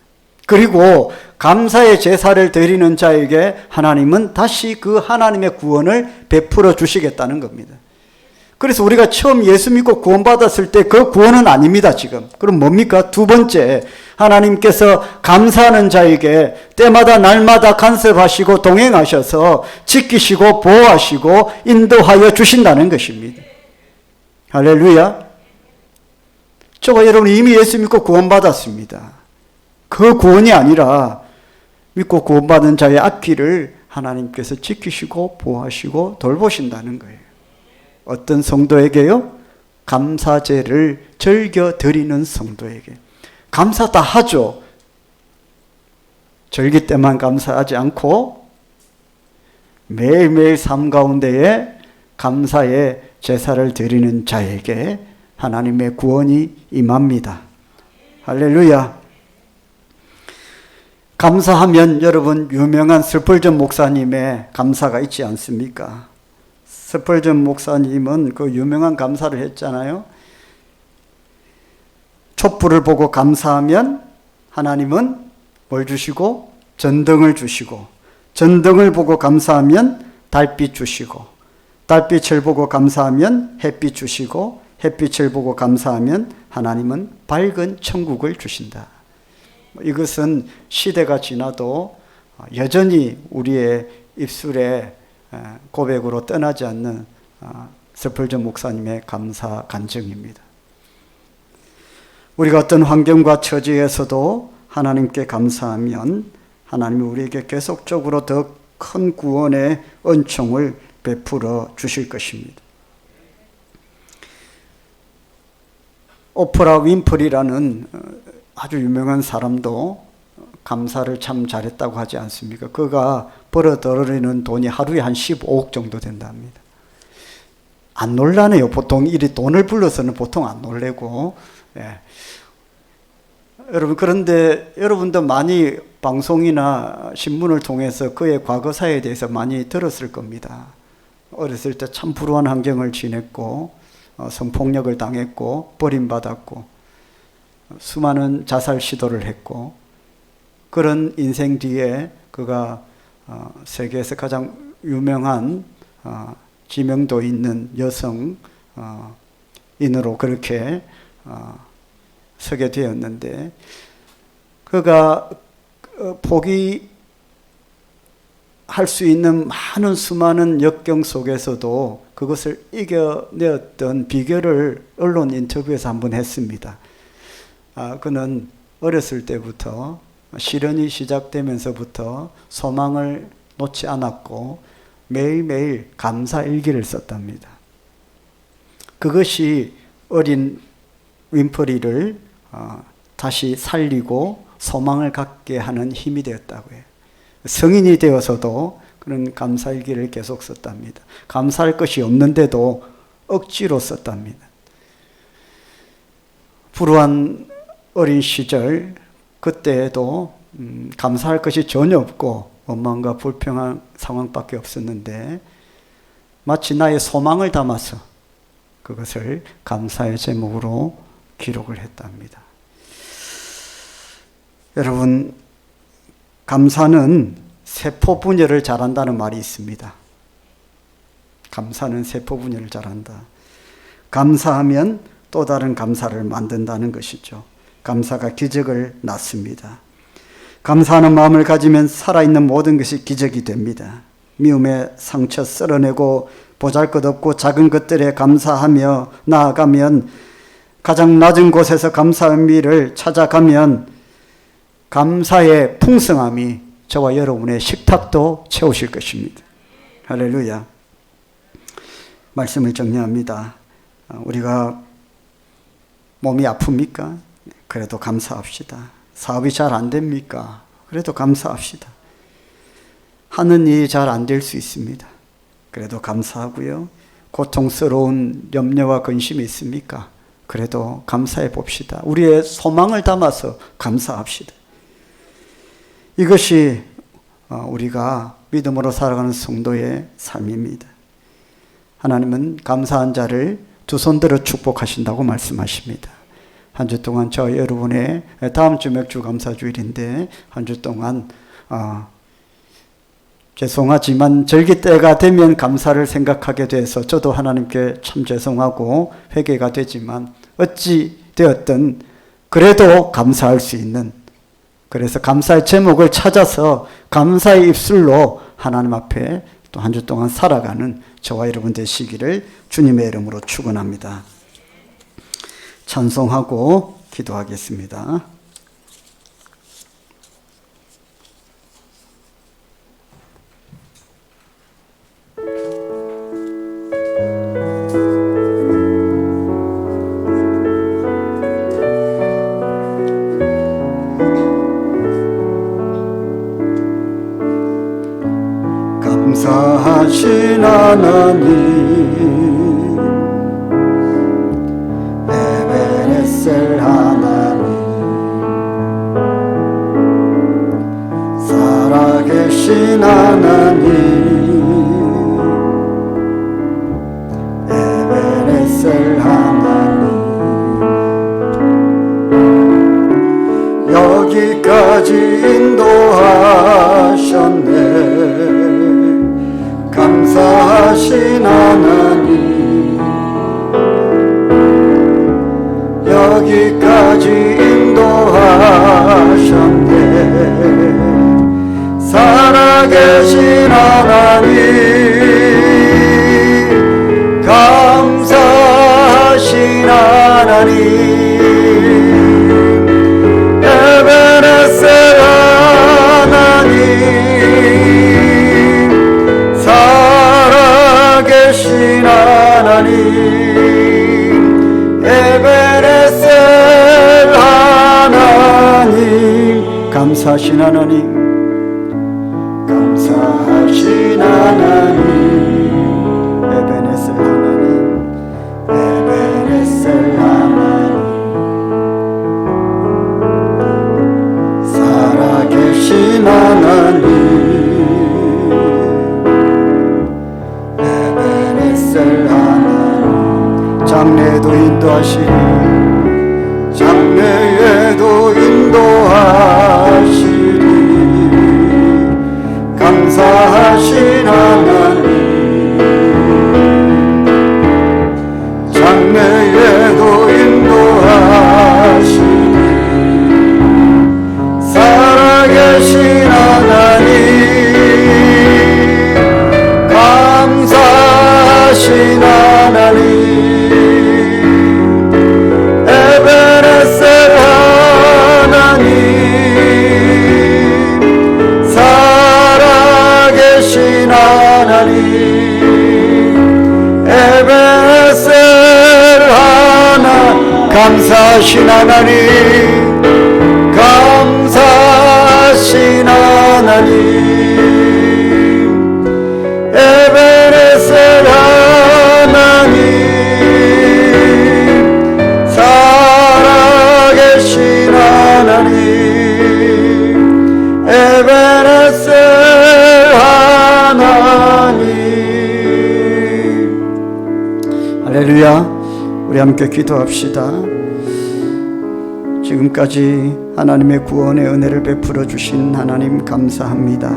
그리고 감사의 제사를 드리는 자에게 하나님은 다시 그 하나님의 구원을 베풀어 주시겠다는 겁니다. 그래서 우리가 처음 예수 믿고 구원받았을 때 그 구원은 아닙니다, 지금. 그럼 뭡니까? 두 번째, 하나님께서 감사하는 자에게 때마다 날마다 간섭하시고 동행하셔서 지키시고 보호하시고 인도하여 주신다는 것입니다. 할렐루야. 저와 여러분 이미 예수 믿고 구원받았습니다. 그 구원이 아니라 믿고 구원받은 자의 앞길을 하나님께서 지키시고 보호하시고 돌보신다는 거예요. 어떤 성도에게요? 감사제를 즐겨 드리는 성도에게. 감사 다 하죠. 절기 때만 감사하지 않고 매일매일 삶 가운데에 감사의 제사를 드리는 자에게 하나님의 구원이 임합니다. 할렐루야. 감사하면 여러분 유명한 스펄전 목사님의 감사가 있지 않습니까? 스펄전 목사님은 그 유명한 감사를 했잖아요. 촛불을 보고 감사하면 하나님은 뭘 주시고? 전등을 주시고, 전등을 보고 감사하면 달빛 주시고, 달빛을 보고 감사하면 햇빛 주시고, 햇빛을 보고 감사하면 하나님은 밝은 천국을 주신다. 이것은 시대가 지나도 여전히 우리의 입술에 고백으로 떠나지 않는 스펄전 목사님의 감사 간증입니다. 우리가 어떤 환경과 처지에서도 하나님께 감사하면 하나님이 우리에게 계속적으로 더 큰 구원의 은총을 베풀어 주실 것입니다. 오프라 윈프리라는 아주 유명한 사람도 감사를 참 잘했다고 하지 않습니까? 그가 벌어들이는 돈이 하루에 한 15억 정도 된답니다. 안 놀라네요. 보통 이 돈을 불러서는 보통 안 놀래고. 예. 여러분, 그런데 여러분도 많이 방송이나 신문을 통해서 그의 과거사에 대해서 많이 들었을 겁니다. 어렸을 때 참 불우한 환경을 지냈고 성폭력을 당했고 버림받았고 수많은 자살 시도를 했고, 그런 인생 뒤에 그가 세계에서 가장 유명한 지명도 있는 여성인으로 그렇게 서게 되었는데, 그가 할 수 있는 많은 수많은 역경 속에서도 그것을 이겨내었던 비결을 언론 인터뷰에서 한번 했습니다. 그는 어렸을 때부터 시련이 시작되면서부터 소망을 놓지 않았고 매일매일 감사 일기를 썼답니다. 그것이 어린 윈프리를 다시 살리고 소망을 갖게 하는 힘이 되었다고 해요. 성인이 되어서도 그런 감사일기를 계속 썼답니다. 감사할 것이 없는데도 억지로 썼답니다. 불우한 어린 시절 그때에도 감사할 것이 전혀 없고 원망과 불평한 상황밖에 없었는데 마치 나의 소망을 담아서 그것을 감사의 제목으로 기록을 했답니다. 여러분, 감사는 세포 분열을 잘한다는 말이 있습니다. 감사는 세포 분열을 잘한다. 감사하면 또 다른 감사를 만든다는 것이죠. 감사가 기적을 낳습니다. 감사하는 마음을 가지면 살아있는 모든 것이 기적이 됩니다. 미움의 상처 쓸어내고 보잘것없고 작은 것들에 감사하며 나아가면, 가장 낮은 곳에서 감사의 의미를 찾아가면 감사의 풍성함이 저와 여러분의 식탁도 채우실 것입니다. 할렐루야. 말씀을 정리합니다. 우리가 몸이 아픕니까? 그래도 감사합시다. 사업이 잘 안 됩니까? 그래도 감사합시다. 하는 일이 잘 안 될 수 있습니다. 그래도 감사하고요. 고통스러운 염려와 근심이 있습니까? 그래도 감사해 봅시다. 우리의 소망을 담아서 감사합시다. 이것이 우리가 믿음으로 살아가는 성도의 삶입니다. 하나님은 감사한 자를 두 손 들어 축복하신다고 말씀하십니다. 한 주 동안 저 여러분의, 다음 주 맥주 감사주일인데 한 주 동안 죄송하지만 절기 때가 되면 감사를 생각하게 돼서 저도 하나님께 참 죄송하고 회개가 되지만 어찌 되었든 그래도 감사할 수 있는, 그래서 감사의 제목을 찾아서 감사의 입술로 하나님 앞에 또 한 주 동안 살아가는 저와 여러분 되시기를 주님의 이름으로 축원합니다. 찬송하고 기도하겠습니다. 감사하신 하나님, 에베네셀 하나님, 살아계신 하나님, 에베네셀 하나님, 여기까지 인도하셨네. 감사하신 하나님, 여기까지 인도하셨네. 살아계신 하나님, 감사하신 하나님, 에베네셀 하나님, 살아계신 하나님, 에베네셀 하나님, 감사하신 하나님, 감사하신 하나님, 에베네셀 하나님, 에베네셀 하나님, 살아계신 하나님, 장래에도 인도하시니, 장래에도 인도하시니, 감사하신 하나님, 거룩하신 하나님, 감사하신 하나님, 에베네셀 하나님, 살아계신 하나님, 에베네셀 하나님. 할렐루야. 우리 함께 기도합시다. 지금까지 하나님의 구원의 은혜를 베풀어 주신 하나님 감사합니다.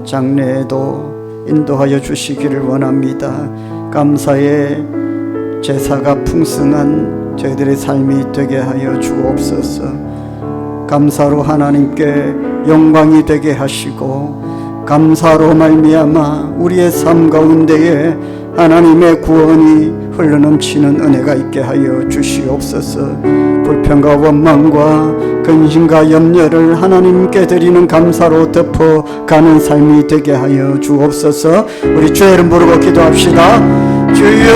장래에도 인도하여 주시기를 원합니다. 감사의 제사가 풍성한 저희들의 삶이 되게 하여 주옵소서. 감사로 하나님께 영광이 되게 하시고, 감사로 말미암아 우리의 삶 가운데에 하나님의 구원이 흘러넘치는 은혜가 있게 하여 주시옵소서. 불평과 원망과 근심과 염려를 하나님께 드리는 감사로 덮어가는 삶이 되게 하여 주옵소서. 우리 주의 이름 부르고 기도합시다. 주여,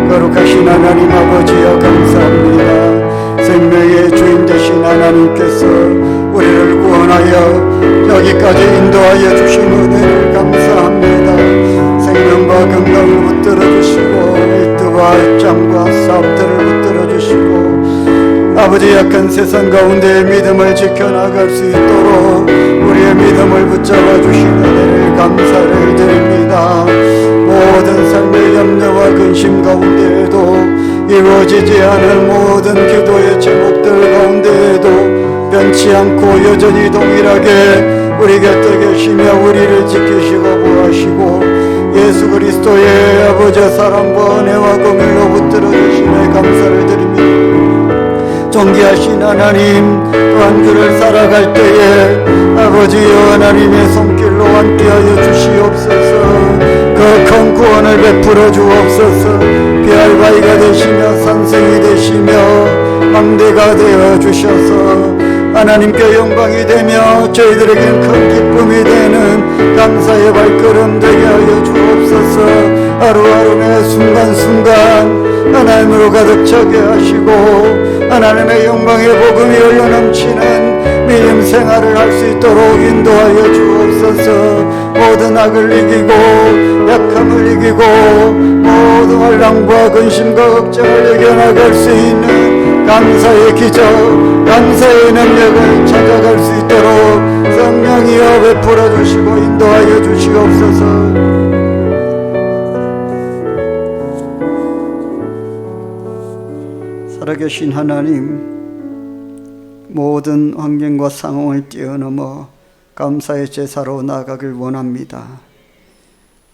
거룩하신 하나님 아버지여 감사합니다. 생명의 주인 되신 하나님께서 우리를 구원하여 여기까지 인도하여 주신 은혜를 감사합니다. 생명과 건강을 붙들어 주시고, 일터와 입장과 사업들을 붙들어 주시고, 아버지 약한 세상 가운데 믿음을 지켜나갈 수 있도록 우리의 믿음을 붙잡아 주신 은혜를 감사를 드립니다. 모든 삶의 염려와 근심 가운데에도, 이루어지지 않을 모든 기도의 제목들 가운데에도 변치 않고 여전히 동일하게 우리 곁에 계시며 우리를 지키시고 보호하시고, 예수 그리스도의 아버지의 사랑과 은혜와 공의로 붙들어 주심에 감사를 드립니다. 존귀하신 하나님, 또한 그를 살아갈 때에 아버지여 하나님의 손길로 함께하여 주시옵소서. 그 큰 구원을 베풀어 주옵소서. 피할 바위가 되시며 산성이 되시며 망대가 되어 주셔서 하나님께 영광이 되며 저희들에겐 큰 기쁨이 되는 감사의 발걸음 되게 하여 주옵소서. 하루하루 매 순간순간 하나님으로 가득 차게 하시고, 하나님의 영광의 복음이 흘러넘치는 믿음 생활을 할 수 있도록 인도하여 주옵소서. 모든 악을 이기고 약함을 이기고 모든 환난과 근심과 걱정을 이겨나갈 수 있는 감사의 기적, 감사의 능력을 찾아갈 수 있도록 성령이여 베풀어 주시고 인도하여 주시옵소서. 살아계신 하나님, 모든 환경과 상황을 뛰어넘어 감사의 제사로 나아가길 원합니다.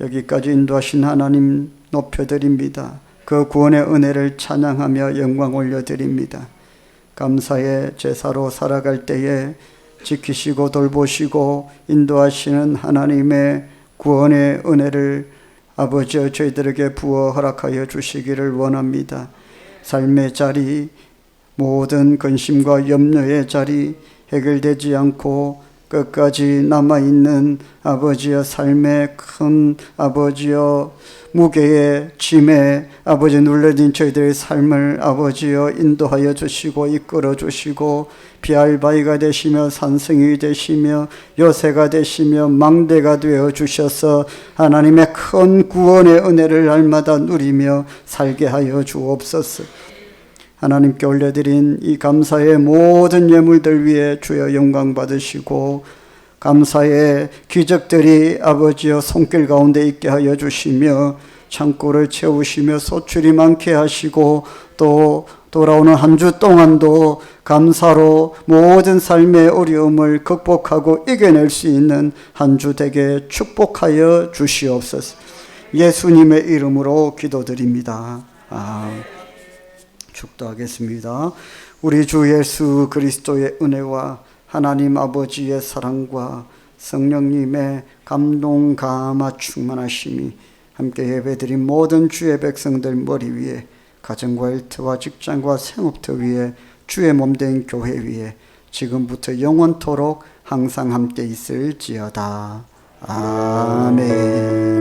여기까지 인도하신 하나님 높여드립니다. 그 구원의 은혜를 찬양하며 영광 올려드립니다. 감사의 제사로 살아갈 때에 지키시고 돌보시고 인도하시는 하나님의 구원의 은혜를 아버지여 저희들에게 부어 허락하여 주시기를 원합니다. 삶의 자리, 모든 근심과 염려의 자리 해결되지 않고 끝까지 남아있는 아버지여 삶의 큰 아버지여 무게의 짐에 아버지 눌러진 저희들의 삶을 아버지여 인도하여 주시고 이끌어 주시고 피할 바위가 되시며 산성이 되시며 요새가 되시며 망대가 되어 주셔서 하나님의 큰 구원의 은혜를 날마다 누리며 살게 하여 주옵소서. 하나님께 올려드린 이 감사의 모든 예물들 위에 주여 영광 받으시고 감사의 기적들이 아버지여 손길 가운데 있게 하여 주시며 창고를 채우시며 소출이 많게 하시고 또 돌아오는 한 주 동안도 감사로 모든 삶의 어려움을 극복하고 이겨낼 수 있는 한 주 되게 축복하여 주시옵소서. 예수님의 이름으로 기도드립니다. 축도하겠습니다. 우리 주 예수 그리스도의 은혜와 하나님 아버지의 사랑과 성령님의 감동 감화 충만하심이 함께 예배드린 모든 주의 백성들 머리 위에 가정과 일터와 직장과 생업터 위에 주의 몸된 교회 위에 지금부터 영원토록 항상 함께 있을지어다. 아멘.